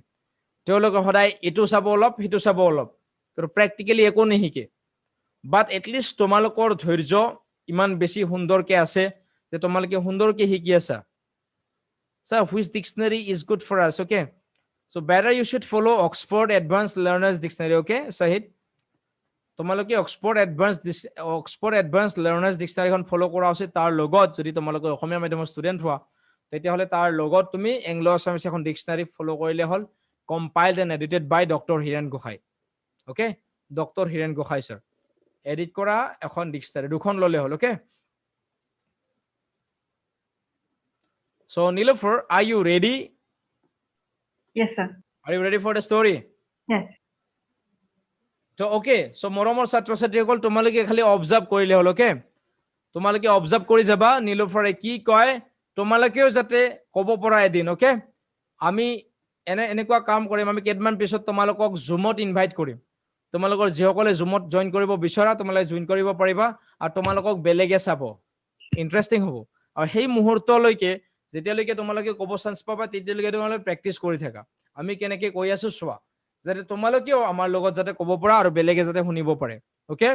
তেওঁলোকে সদায় এইটো চাব অলপ, সিটো চাব অলপ, কিন্তু প্ৰেক্টিকেলি একো নিশিকে। বাট এটলিষ্ট তোমালোকৰ ধৈৰ্য ইমান বেছি সুন্দৰকে আছে যে তোমালোকে সুন্দৰকে শিকি আছা। So which dictionary is good for us, okay? So better you should follow Oxford Advanced Learners Dictionary, okay, Sahid? তোমালোকে অক্সফৰ্ড এডভান্স লাৰ্নাৰ্ছ ডিক্সনাৰীখন ফ'ল' কৰা উচিত। তাৰ লগত যদি তোমালোকে অসমীয়া মাধ্যমৰ ষ্টুডেণ্ট হোৱা, তেতিয়াহ'লে তাৰ লগত তুমি এংলো আছামিছ এখন ডিক্সনাৰী ফ'ল' কৰিলে হ'ল, compiled and edited by doctor Hiren Gohain, okay? Doctor Hiren Gohain sir edit কৰা এখন ডিক্সনাৰী, দুখন ল'লে হ'ল, okay? So Nilofer, are you ready?
Yes, sir.
Are you ready for the story?
Yes.
তো অ'কে, চ' মৰমৰ ছাত্ৰ ছাত্ৰীসকল, তোমালোকে খালি অবজাৰ্ভ কৰিলে হ'ল, অ'কে? তোমালোকে অবজাৰ্ভ কৰি যাবা নীলোফাৰে কি কয়, তোমালোকেও যাতে ক'ব পৰা এদিন, অ'কে? আমি এনেকুৱা কাম কৰিম, আমি কেইদিনমান পিছত তোমালোকক জুমত ইনভাইট কৰিম। তোমালোকৰ যিসকলে জুমত জইন কৰিব বিচৰা, তোমালোকে জইন কৰিব পাৰিবা, আৰু তোমালোকক বেলেগে চাব, ইণ্টাৰেষ্টিং হ'ব। আৰু সেই মুহূৰ্তলৈকে যেতিয়ালৈকে তোমালোকে ক'ব চান্স পাবা, তেতিয়ালৈকে তোমালোকে প্ৰেক্টিচ কৰি থাকা। আমি কেনেকে কৈ আছো চোৱা, যাতে তোমালোকেও আমাৰ লগত যাতে ক'ব পৰা আৰু বেলেগে যাতে শুনিব পাৰে, okay?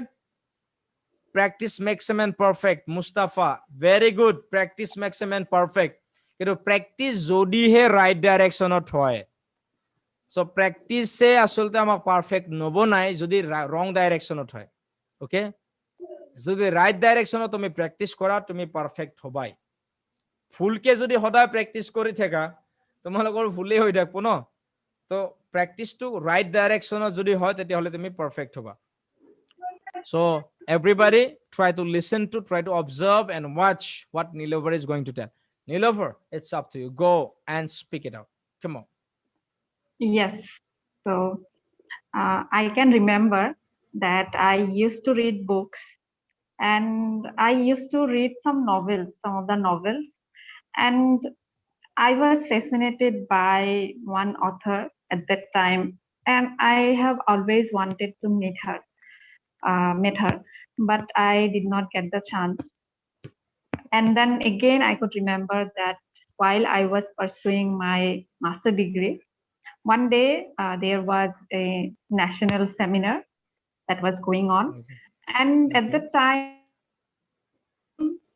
Practice makes a man perfect. Mustafa, very good. Practice makes a man perfect. কিন্তু প্ৰেক্টিচ যদিহে ৰাইট ডাইৰেকশ্যনত হয়, চ' প্ৰেক্টিছে আচলতে আমাক পাৰফেক্ট নবনাই যদি ৰং ডাইৰেকশ্যনত হয়, অ'কে? যদি ৰাইট ডাইৰেকশ্যনত তুমি প্ৰেক্টিচ কৰা, তুমি পাৰফেক্ট হবাই। ভুলকে যদি সদায় প্ৰেক্টিচ কৰি থাকা, তোমালোকৰ ভুলেই হৈ থাকিব ন। তো প্ৰেক্টিচটো ৰাইট ডাইৰেকশ্যনত যদি হয়, তেতিয়াহ'লে তুমি পাৰফেক্ট হবা। So everybody try to listen to, try to observe and watch what Nilofer is going to tell. Nilofer, it's up to you. Go and speak it out. Come on.
Yes. So I can remember that I used to read books and I used to read some novels, some of the novels, and I was fascinated by one author at that time, and I have always wanted to meet her, but I did not get the chance. And then again, I could remember that while I was pursuing my master degree, one day there was a national seminar that was going on,
Okay.
and
Okay.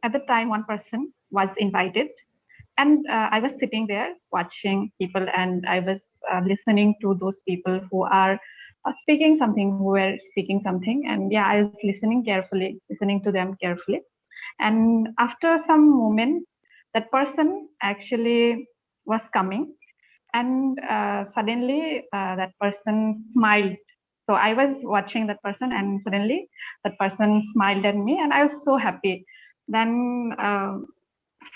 at the time one person was invited, and I was sitting there watching people, and I was listening to those people who are speaking something, who were speaking something, and yeah, I was listening to them carefully. And after some moment, that person actually was coming, and suddenly that person smiled. So I was watching that person, and suddenly that person smiled at me, and I was so happy. Then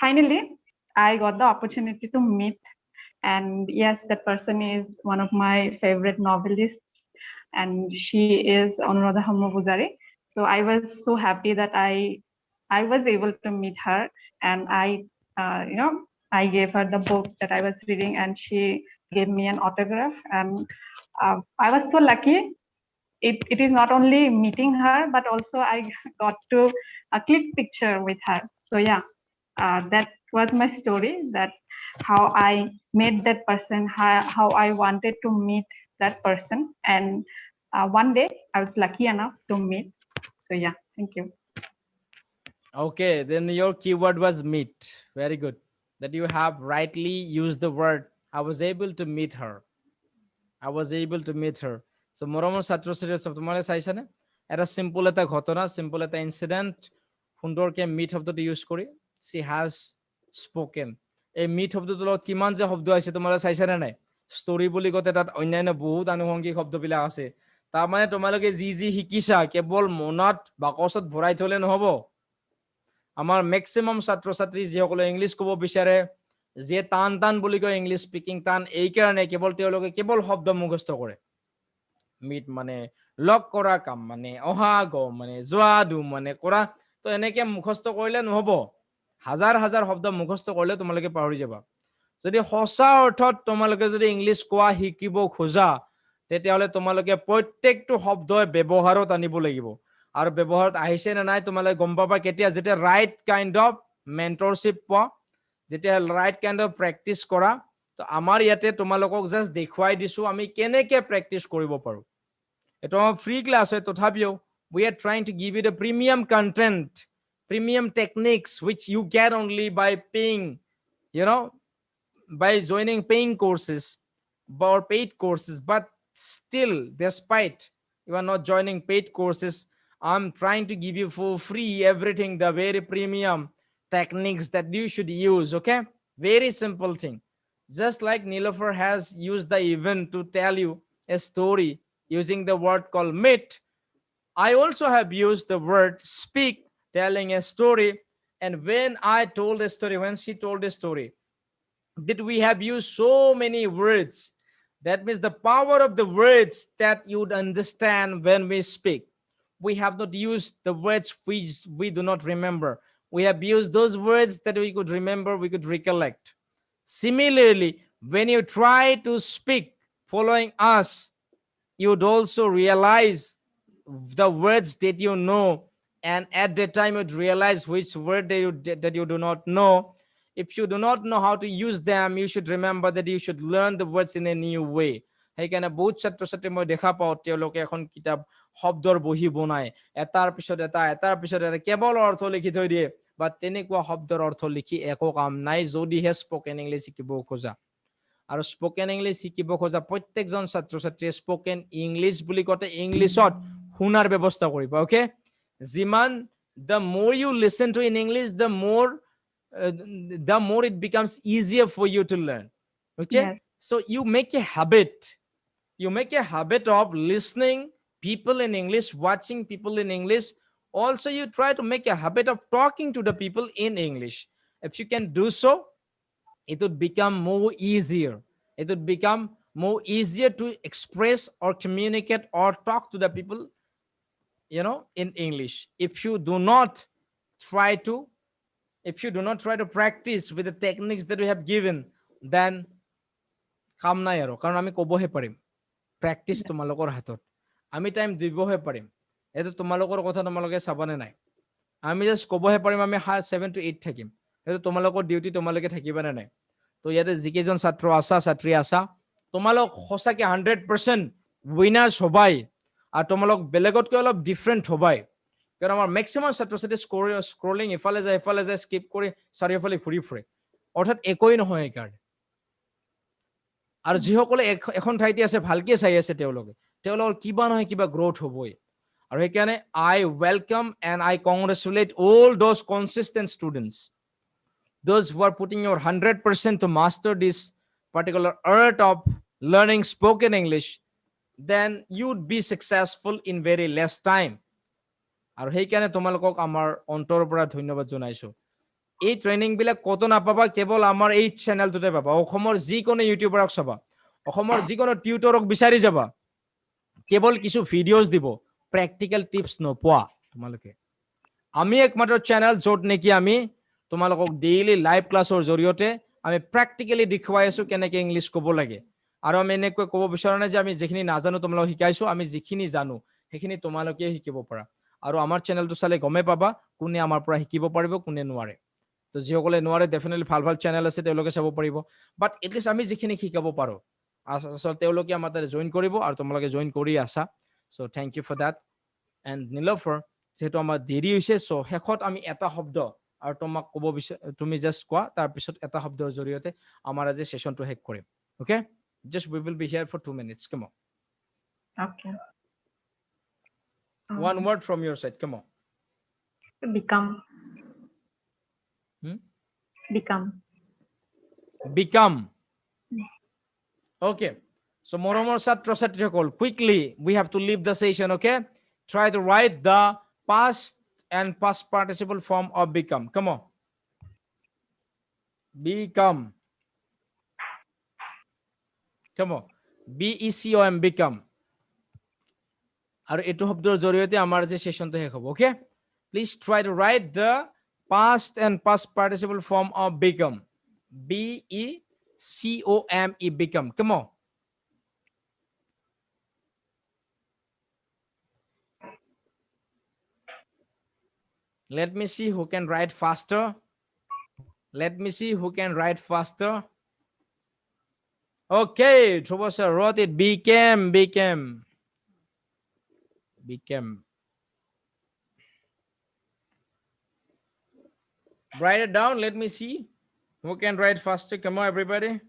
finally, I got the opportunity to meet, and yes, that person is one of my favorite novelists, and she is Anuradha Hamma. So I was so happy that I was able to meet her, and uh, you know I gave her the book that I was reading, and she gave me an autograph, and I was so lucky. It is not only meeting her, but also I got to click picture with her. So yeah, that was my story, that how I met that person, how I wanted to meet that person, and one day I was lucky enough to meet. So yeah, thank you.
Okay, then your keyword was meet. Very good. That you have rightly used the word. I was able to meet her. I was able to meet her. So মৰমৰ ছাত্ৰ ছাত্ৰী সব তোমালোকে চাইছানে? এটা simple এটা ঘটনা, simple এটা incident সুন্দৰকে মিট শব্দটো ইউজ কৰি she has spoken. এই মিট শব্দটোৰ লগত কিমান যে শব্দ আছে তোমালোকে চাইছানে নাই? ষ্টৰী বুলি কওঁতে তাত অন্যান্য বহুত আনুষংগিক শব্দবিলাক আছে। তাৰমানে তোমালোকে যি যি শিকিছা কেৱল মনত বাকচত ভৰাই থলে নহব। আমাৰ মেক্সিমাম ছাত্ৰ ছাত্ৰী যিসকলে ইংলিছ ক'ব বিচাৰে, যিয়ে টান টান বুলি কয় ইংলিছ স্পিকিং টান, এইকাৰণে কেৱল তেওঁলোকে কেৱল শব্দ মুখস্থ কৰে। মিট মানে লগ কৰা কাম, মানে অহা গ মানে যোৱা দু মানে কৰা, তো এনেকে মুখস্থ কৰিলে নহব। হাজাৰ হাজাৰ শব্দ মুখস্থ কৰিলে তোমালোকে পাহৰি যাবা। যদি সঁচা অৰ্থত তোমালোকে যদি ইংলিছ কোৱা শিকিব খোজা, তেতিয়াহ'লে তোমালোকে প্ৰত্যেকটো শব্দই ব্যৱহাৰত আনিব লাগিব। আৰু ব্যৱহাৰত আহিছে নে নাই তোমালোকে গম পাবা কেতিয়া, যেতিয়া ৰাইট কাইণ্ড অফ মেণ্টৰশ্বিপ পোৱা, যেতিয়া ৰাইট কাইণ্ড অফ প্ৰেক্টিচ কৰা। তো আমাৰ ইয়াতে তোমালোকক জাষ্ট দেখুৱাই দিছো আমি কেনেকে প্ৰেক্টিচ কৰিব পাৰো। এটা ফ্ৰী ক্লাছ হয়, তথাপিও we are trying to give you the premium content, premium techniques which you get only by paying, you know, by joining paying courses or paid courses. But still, despite you are not joining paid courses, I'm trying to give you for free everything, the very premium techniques that you should use. Okay, very simple thing. Just like Nilofer has used the event to tell you a story using the word called meet, I also have used the word speak, telling a story. And when I told a story, when she told a story, did we have used so many words? That means the power of the words that you'd understand when we speak. We have not used the words we do not remember. We have used those words that we could remember, we could recollect. Similarly, when you try to speak following us, you'd also realize the words that you know, and at the time you'd realize which word that you do not know. If you do not know how to use them, you should remember that you should learn the words in a new way. সেইকাৰণে বহুত ছাত্ৰ ছাত্ৰী মই দেখা পাওঁ তেওঁলোকে এখন কিতাপ শব্দৰ বহি বনায়, এটাৰ পিছত এটা এটাৰ পিছত এটা কেৱল অৰ্থ লিখি থৈ দিয়ে। বা তেনেকুৱা শব্দৰ অৰ্থ লিখি একো কাম নাই যদিহে স্পকেন ইংলিছ শিকিব খোজা। আৰু স্পকেন ইংলিছ শিকিব খোজা প্ৰত্যেকজন ছাত্ৰ ছাত্ৰীয়ে স্পকেন ইংলিছ বুলি কওঁতে ইংলিছত শুনাৰ ব্যৱস্থা কৰিব। অ'কে, যিমান the more you listen to in English, the more it becomes easier for you to learn. Okay,
Yes,
so you make a habit. You make a habit of listening people in English, watching people in English. Also, you try to make a habit of talking to the people in English. If you can do so, it would become more easier. It would become more easier to express or communicate or talk to the people, in English. Try to if you do not try to practice with the techniques that we have given, then কাম নাই আৰু, কাৰণ আমি ক'বহে পাৰিম। Practice
Yeah.
তোমালোকৰ হাতত, আমি time দিবহে পাৰিম। এইটো তোমালোকৰ কথা, তোমালোকে চাবনে নাই। আমি জাষ্ট ক'বহে পাৰিম আমি 7 to 8 থাকিম, সেইটো তোমালোকৰ ডিউটি, তোমালোকে থাকিবানে নাই। তো ইয়াতে যিকেইজন ছাত্ৰ আছা, ছাত্ৰী আছা, তোমালোক সঁচাকে 100% উইনাৰ্ছ হবাই, আৰু তোমালোক বেলেগতকৈ অলপ ডিফাৰেণ্ট হবাই। কাৰণ আমাৰ মেক্সিমাম ছাত্ৰ ছাত্ৰী স্ক্ৰলিং ইফালে যায় স্কিপ কৰি চাৰিওফালে ঘূৰি ফুৰে, অৰ্থাৎ একোৱেই নহয় সেইকাৰণে। আৰু যিসকলে এখন ঠাইতে আছে, ভালকে চাই আছে, তেওঁলোকৰ কিবা নহয় কিবা গ্ৰোথ হ'বই। আৰু সেইকাৰণে I welcome and I congratulate all those consistent students, those who are putting your 100% to master this particular art of learning spoken English, then you would be successful in very less time. আৰু সেইকাৰণে তোমালোকক আমাৰ অন্তৰৰ পৰা ধন্যবাদ জনাইছো। এই training বিলাক কত নাপাবা, কেৱল আমাৰ এই চেনেলটোতে পাবা। অসমৰ যিকোনো ইউটিউবাৰক চাবা, অসমৰ যিকোনো টিউটৰক বিচাৰি যাবা, কেৱল কিছু ভিডিঅ'জ দিব, প্ৰেক্টিকেল টিপছ নোপোৱা তোমালোকে। আমি একমাত্ৰ চেনেল য'ত নেকি আমি তোমালোকক ডেইলি লাইভ ক্লাছৰ জৰিয়তে আমি প্ৰেক্টিকেলি দেখুৱাই আছো কেনেকে ইংলিছ ক'ব লাগে। আৰু আমি এনেকৈ ক'ব বিচৰা নাই যে আমি যিখিনি নাজানো তোমালোকক শিকাইছো, আমি যিখিনি জানো সেইখিনি তোমালোকে শিকিব পাৰা। আৰু আমাৰ চেনেলটো চালে গমেই পাবা কোনে আমাৰ পৰা শিকিব পাৰিব, কোনে নোৱাৰে। তো যিসকলে নোৱাৰে, ডেফিনেটলি ভাল ভাল চেনেল আছে, তেওঁলোকে চাব পাৰিব। বাট এটলিষ্ট আমি যিখিনি শিকাব পাৰো, আচলতে তেওঁলোকে আমাৰ তাতে জইন কৰিব, আৰু তোমালোকে জইন কৰি আছা। So' thank you for that. And Nilofar, যিহেতু আমাৰ দেৰি হৈছে, চ' শেষত আমি এটা শব্দ আৰু তোমাক ক'ব বিচাৰ, তুমি জাষ্ট কোৱা, তাৰপিছত এটা শব্দৰ জৰিয়তে আমাৰ আজি সেশনটো শেষ কৰিম। Okay, just we will be here for 2 minutes. Come on.
Okay.
One word from your side. Come on.
Become.
Hmm?
Become.
Become.
Yes.
Okay. So moromor ছাত্ৰ ছাত্ৰীসকল, quickly we have to leave the session. Okay, try to write the past and past participle form of become. Come on. Become. Come on. BECOM, become. আৰু এইটো শব্দৰ জৰিয়তে আমাৰ যে সেশনটো শেষ হ'ব। Okay, please try to write the past and past participle form of become. BECOME, become. Come on. Let me see who can write faster. Let me see who can write faster. Okay, Dhruva sir wrote it. Became. Write it down. Let me see who can write faster. Come on, everybody.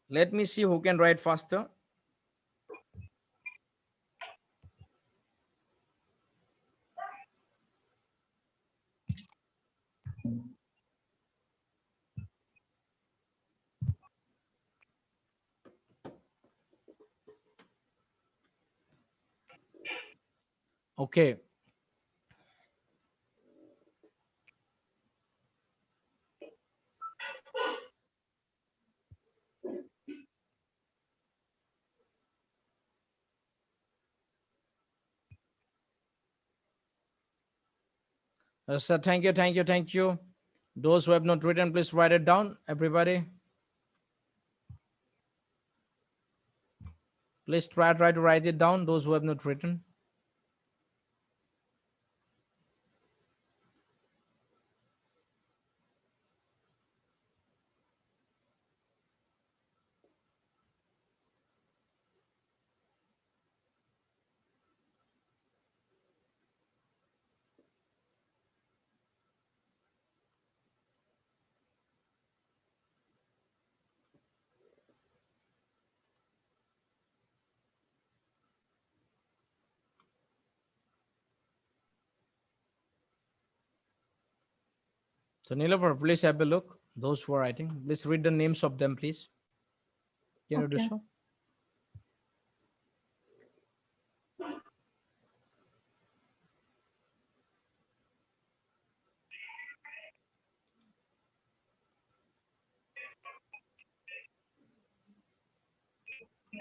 Let me see who can write faster. Okay. Sir, thank you. Those who have not written, please write it down, everybody. Please try to write it down, those who have not written. So Nilofer, please have a look. Those who are writing, please read the names of them, please. Can you do
Okay.
so?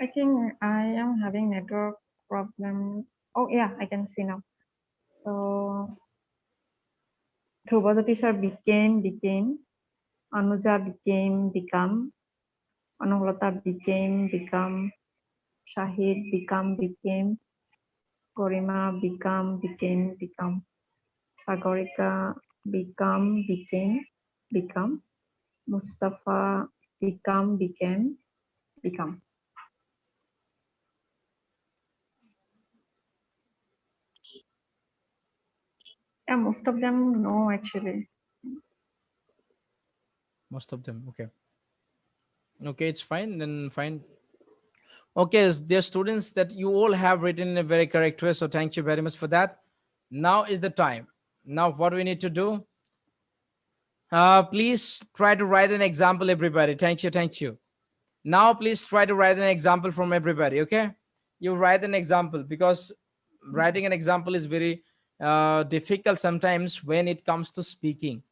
I think I am having network problem. Oh yeah, I can see now. So Dhrubajyoti sir became, Anuja become, Anuglata become, Shahid became, Gorima became, Sagarika become, Mustafa become. Yeah, most of them no actually.
Most of them. Okay. Okay, it's fine. Then fine. Okay, dear students, that you all have written in a very correct way. So thank you very much for that. Now is the time. Now what we need to do? Please try to write an example, everybody. Thank you. Thank you. Now please try to write an example from everybody. Okay, you write an example, because writing an example is very difficult sometimes when it comes to speaking.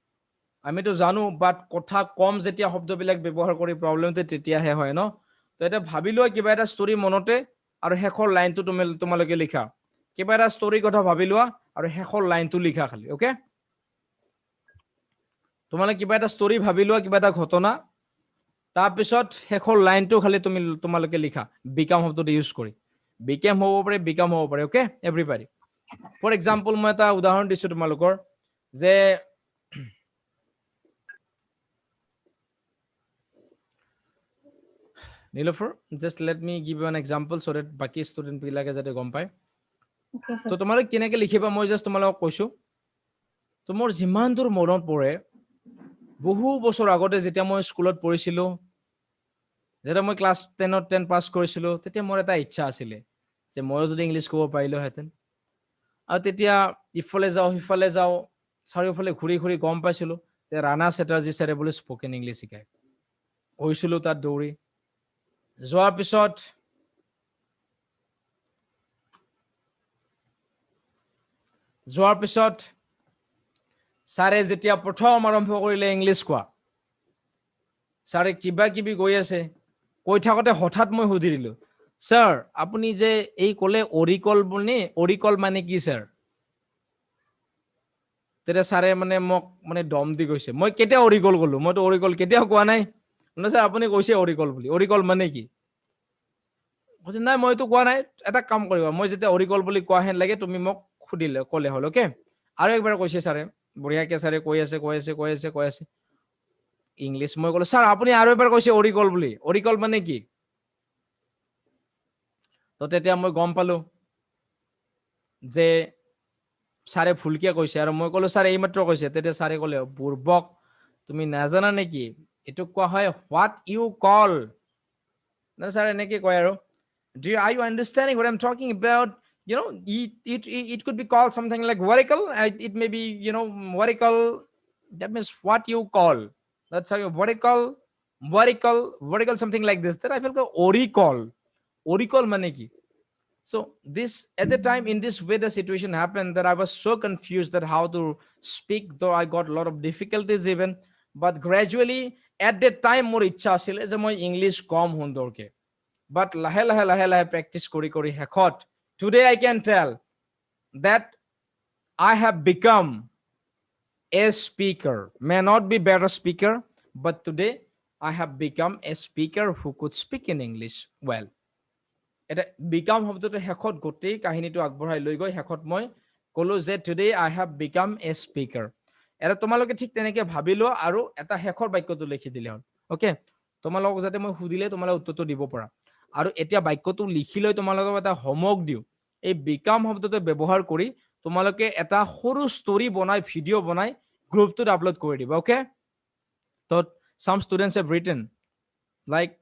আমিতো জানো, but কথা কম যেতিয়া শব্দবিলাক ব্যৱহাৰ কৰি প্ৰব্লেমটো তেতিয়াহে হয় ন। তো এটা ভাবি লোৱা কিবা এটা ষ্টৰি মনতে, আৰু শেষৰ লাইনটো তোমালোকে লিখা। কিবা এটা ষ্টৰিৰ কথা ভাবি লোৱা আৰু শেষৰ লাইনটো লিখা খালি। অ'কে, তোমালোকে কিবা এটা ষ্টৰি ভাবি লোৱা, কিবা এটা ঘটনা, তাৰপিছত শেষৰ লাইনটো খালি তোমালোকে লিখা বিকাম শব্দটো ইউজ কৰি। বিকেম হ'ব পাৰে, বিকাম হ'ব পাৰে। Okay everybody. ফৰ এক্সাম্পল মই এটা উদাহৰণ দিছোঁ তোমালোকৰ, যে Nilofer, just let me give you an example so that বাকি ষ্টুডেন্ট বিলাকে যাতে গম পায়।
Okay,
তো
sir.
তোমালোকে কেনেকে লিখিবা মই জাষ্ট তোমালোকক কৈছো। তো মোৰ যিমান দূৰ মনত পৰে, বহু বছৰ আগতে যেতিয়া মই স্কুলত পঢ়িছিলো, যেতিয়া মই ক্লাছ 10 পাছ কৰিছিলো, তেতিয়া মোৰ এটা ইচ্ছা আছিলে যে ময়ো যদি ইংলিছ ক'ব পাৰিলোহেঁতেন। আৰু তেতিয়া ইফালে যাওঁ সিফালে যাওঁ, চাৰিওফালে ঘূৰি ঘূৰি গম পাইছিলো যে ৰাণা চেটাৰ্জী ছাৰে বোলে স্পকেন ইংলিছ শিকায়। গৈছিলো তাত দৌৰি। যোৱাৰ পিছত ছাৰে যেতিয়া প্ৰথম আৰম্ভ কৰিলে ইংলিছ কোৱা, ছাৰে কিবা কিবি কৈ আছে, কৈ থাকোঁতে হঠাৎ মই সুধি দিলোঁ, ছাৰ আপুনি যে এই ক'লে অৰিকল বুলি, অৰিকল মানে কি ছাৰ? তেতিয়া ছাৰে মানে মোক মানে দম দি কৈছে, মই কেতিয়া অৰিকল ক'লো? মইতো অৰিকল কেতিয়াও কোৱা নাই। ছাৰ আপুনি কৈছে অৰিকল বুলি, অৰিকল মানে কি? কৈছে নাই মইতো কোৱা নাই, এটা কাম কৰিবা, মই যেতিয়া অৰিকল বুলি কোৱা হেন লাগে তুমি মোক সুধিলে ক'লে হ'ল। অ'কে, আৰু একবাৰ কৈছে ছাৰে, বঢ়িয়াকে ছাৰে কৈ আছে ইংলিছ। মই ক'লো ছাৰ আপুনি আৰু এবাৰ কৈছে অৰিকল বুলি, অৰিকল মানে কি? তো তেতিয়া মই গম পালো যে ছাৰে ভুলকে কৈছে, আৰু মই ক'লো ছাৰ এইমাত্ৰ কৈছে। তেতিয়া ছাৰে ক'লে বুৰ্বক, তুমি নাজানা নেকি এইটোক কোৱা হয় হোৱাট ইউ কল। ছাৰ এনেকে কয় আৰু, are you understanding what I'm talking about? It could be called something like vertical. It may be, vertical. That means what you call. That's how you vertical, something like this. That I feel like oricol mane ki. So this, at the time, in this way the situation happened, that I was so confused that how to speak, though I got a lot of difficulties even. But gradually at that time more ichha asile je moi English kom hundorke, but lahe practice kori hekhot today I can tell that I have become a speaker. May not be better speaker, but today I have become a speaker who could speak in English well. এটা become শব্দটো শেষত গোটেই কাহিনীটো আগবঢ়াই লৈ গৈ শেষত মই ক'লো যে today I have become a speaker. এটা তোমালোকে ঠিক তেনেকে ভাবি লোৱা আৰু এটা শেষৰ বাক্যটো লিখি দিলে হ'ল। অ'কে, তোমালোকক যাতে মই সুধিলে তোমালোকে উত্তৰটো দিব পাৰা। আৰু এতিয়া বাক্যটো লিখি লৈ তোমালোকক এটা হোমৱৰ্ক দিওঁ, এই বিকাম শব্দটো ব্যৱহাৰ কৰি তোমালোকে এটা সৰু ষ্টৰি বনাই, ভিডিঅ' বনাই গ্ৰুপটোত আপলোড কৰি দিবা। অ'কে, তো some students have written like,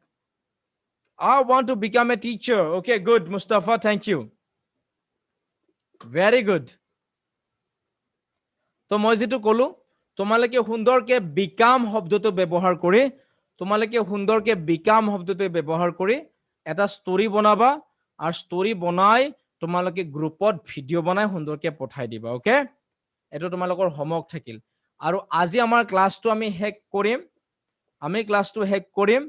I want to become a teacher. Okay, good, Mustafa. Thank you. Very good. তো মই যেটো ক'লো, তোমালোকে সুন্দৰকে বিকাম শব্দটো ব্যৱহাৰ কৰি, এটা ষ্টৰি বনাবা, আৰু ষ্টৰি বনাই তোমালোকে গ্ৰুপত ভিডিঅ' বনাই সুন্দৰকে পঠাই দিবা। অ'কে, এইটো তোমালোকৰ হোমৱৰ্ক থাকিল। আৰু আজি আমাৰ ক্লাছটো আমি শেষ কৰিম।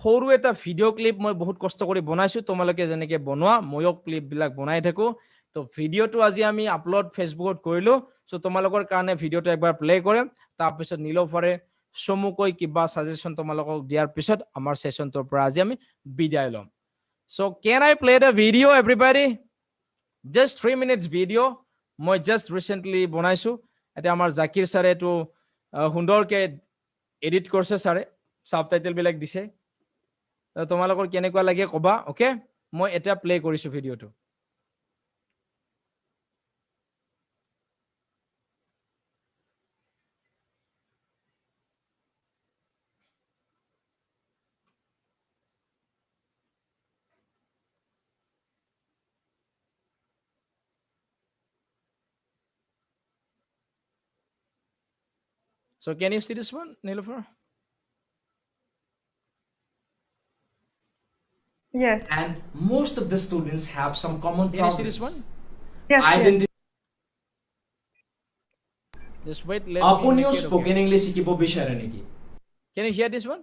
সৰু এটা ভিডিঅ' ক্লিপ মই বহুত কষ্ট কৰি বনাইছো, তোমালোকে যেনেকে বনোৱা ময়ো ক্লিপ বিলাক বনাই থাকো। তো ভিডিঅ'টো আজি আমি আপলোড ফেচবুকত কৰিলো। চ' তোমালোকৰ কাৰণে ভিডিঅ'টো একবাৰ প্লে কৰিম, তাৰপিছত নীলোফাৰে চমুকৈ কিবা সাজেশন তোমালোকক দিয়াৰ পিছত আমাৰ সেশনটোৰ পৰা আজি আমি বিদায় ল'ম। চ' can I play the video everybody? Just 3 minutes video মই জাষ্ট ৰিচেণ্টলি বনাইছো। এতিয়া আমাৰ জাকিৰ ছাৰে এইটো সুন্দৰকে এডিট কৰিছে, ছাৰে সাবটাইটেল বিলাক দিছে। তোমালোকৰ কেনেকুৱা লাগে কবা, ওকে? মই এটা প্লে কৰিছো ভিডিঅ'টো। So can you see this one, Nilofer?
Yes.
And most of the students have some common
Can you see
problems.
this one?
Yes. Yes.
Just wait, let me
আপুনিও
make it,
spoken
okay?
English শিকিব বিচাৰে নেকি?
Can you hear this one?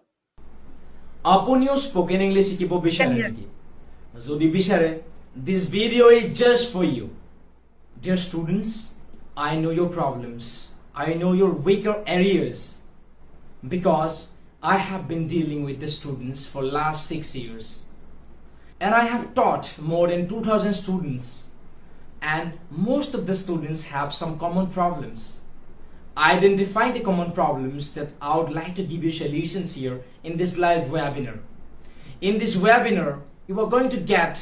আপুনিও spoken English শিকিব বিচাৰে
Can you-
নেকি? যদি বিচাৰে, this video is just for you. Dear students, I know your problems. I know your weaker areas because I have been dealing with the students for last 6 years. And I have taught more than 2000 students. And most of the students have some common problems. Identify the common problems that I would like to give you solutions here in this live webinar. In this webinar, you are going to get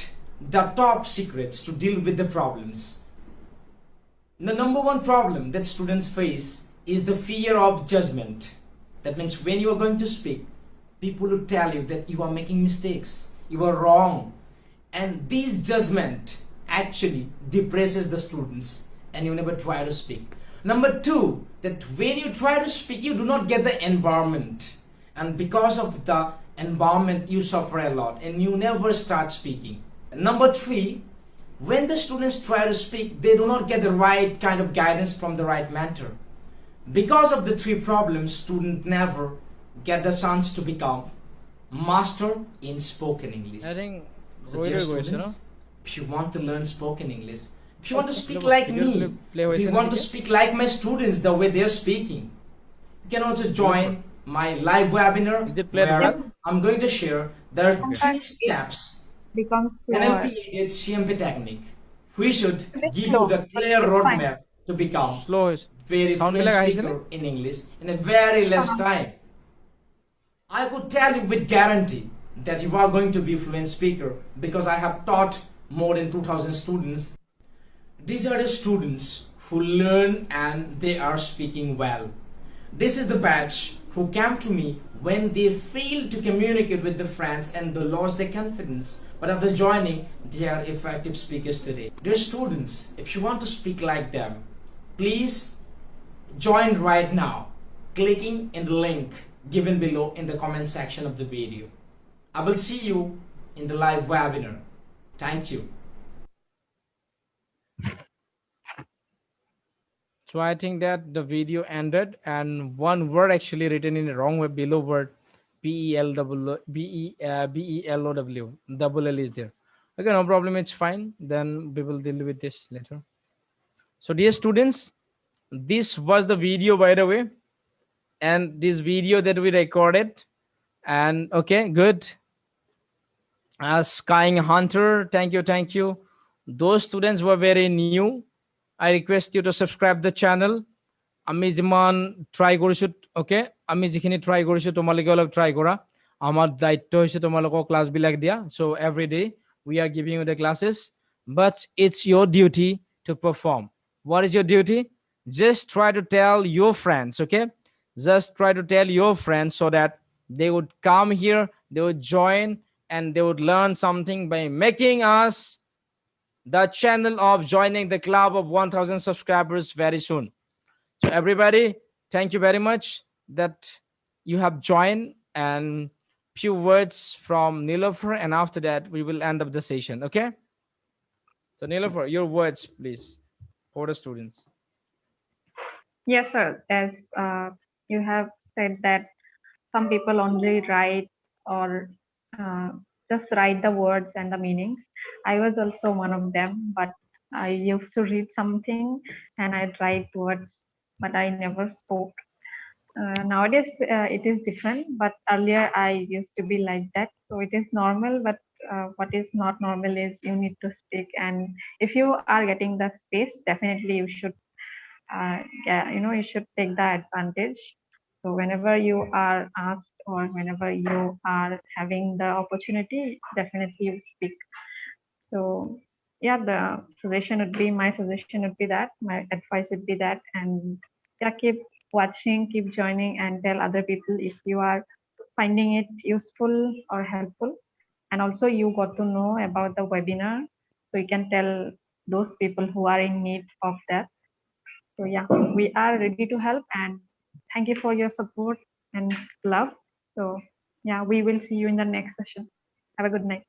the top secrets to deal with the problems. The number one problem that students face is the fear of judgment. That means when you are going to speak, people will tell you that you are making mistakes, you are wrong. And this judgment actually depresses the students and you never try to speak. Number two, that when you try to speak, you do not get the environment. And because of the environment, you suffer a lot and you never start speaking. Number three, when the students try to speak, they do not get the right kind of guidance from the right mentor. Because of the three problems, students never get the chance to become master in spoken English.
I think
So dear
Rohit goes,
students, if you want to learn spoken English, if you want to speak
Play-
like
video
me,
play
if you
hoise
want to
na
speak like my students the way they're speaking, you can also join my live webinar
Is it played
where
well?
I'm going to share there are
Okay.
3 steps
Becomes slower.
NLP aided CMP technique. We should
Bit
give
slow,
you the
but
clear
it's fine.
roadmap to become
Slow is
very
sound
fluent
বিলাক আহিছে নে?
speaker in English in a very less time. I could tell you with guarantee that you are going to be a fluent speaker because I have taught more than 2000 students. These are the students who learn and they are speaking well. This is the batch who came to me when they failed to communicate with their friends and they lost their confidence. But after joining, they are effective speakers today. Dear students, if you want to speak like them, please join right now, clicking in the link given below in the comment section of the video. I will see you in the live webinar. Thank you.
So I think that the video ended and one word actually written in the wrong way below word BELOW double L is there. Okay, no problem, it's fine. Then we will deal with this later. So dear students, this was the video by the way, and this video that we recorded, and okay, good. Skying Hunter, thank you. Those students were very new. I request you to subscribe the channel. আমি যিমান try কৰিছোঁ, okay, আমি যিখিনি try কৰিছোঁ তোমালোকে অলপ try কৰা। আমাৰ দায়িত্ব হৈছে তোমালোকক ক্লাছবিলাক দিয়া। So' every day we are giving you the classes, but it's your duty to perform. What is your duty? Just try to tell your friends, okay? Just try to tell your friends so that they would come here, they would join, and they would learn something by making us the channel of joining the club of 1000 subscribers very soon. So everybody, thank you very much that you have joined, and few words from Nilofer, and after that we will end up the session, okay? So Nilofer, your words please for the students.
Yes, sir. As you have said that some people only write or uh, just write the words and the meanings. I was also one of them, but I used to read something and I'd write words, but I never spoke. Nowadays, it is different, but earlier I used to be like that. So it is normal, but what is not normal is you need to speak. And if you are getting the space, definitely you should, yeah, you should take the advantage. So whenever you are asked or whenever you are having the opportunity, definitely you speak. So yeah, my suggestion would be that, my advice would be that, and yeah, keep watching, keep joining, and tell other people if you are finding it useful or helpful. And also you got to know about the webinar, so you can tell those people who are in need of that. So yeah, we are ready to help, and thank you for your support and love. So yeah, we will see you in the next session. Have a good night.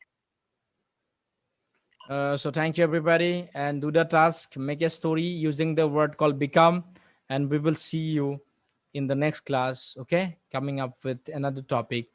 So thank you everybody, and do the task, make a story using the word called become, and we will see you in the next class, okay, coming up with another topic.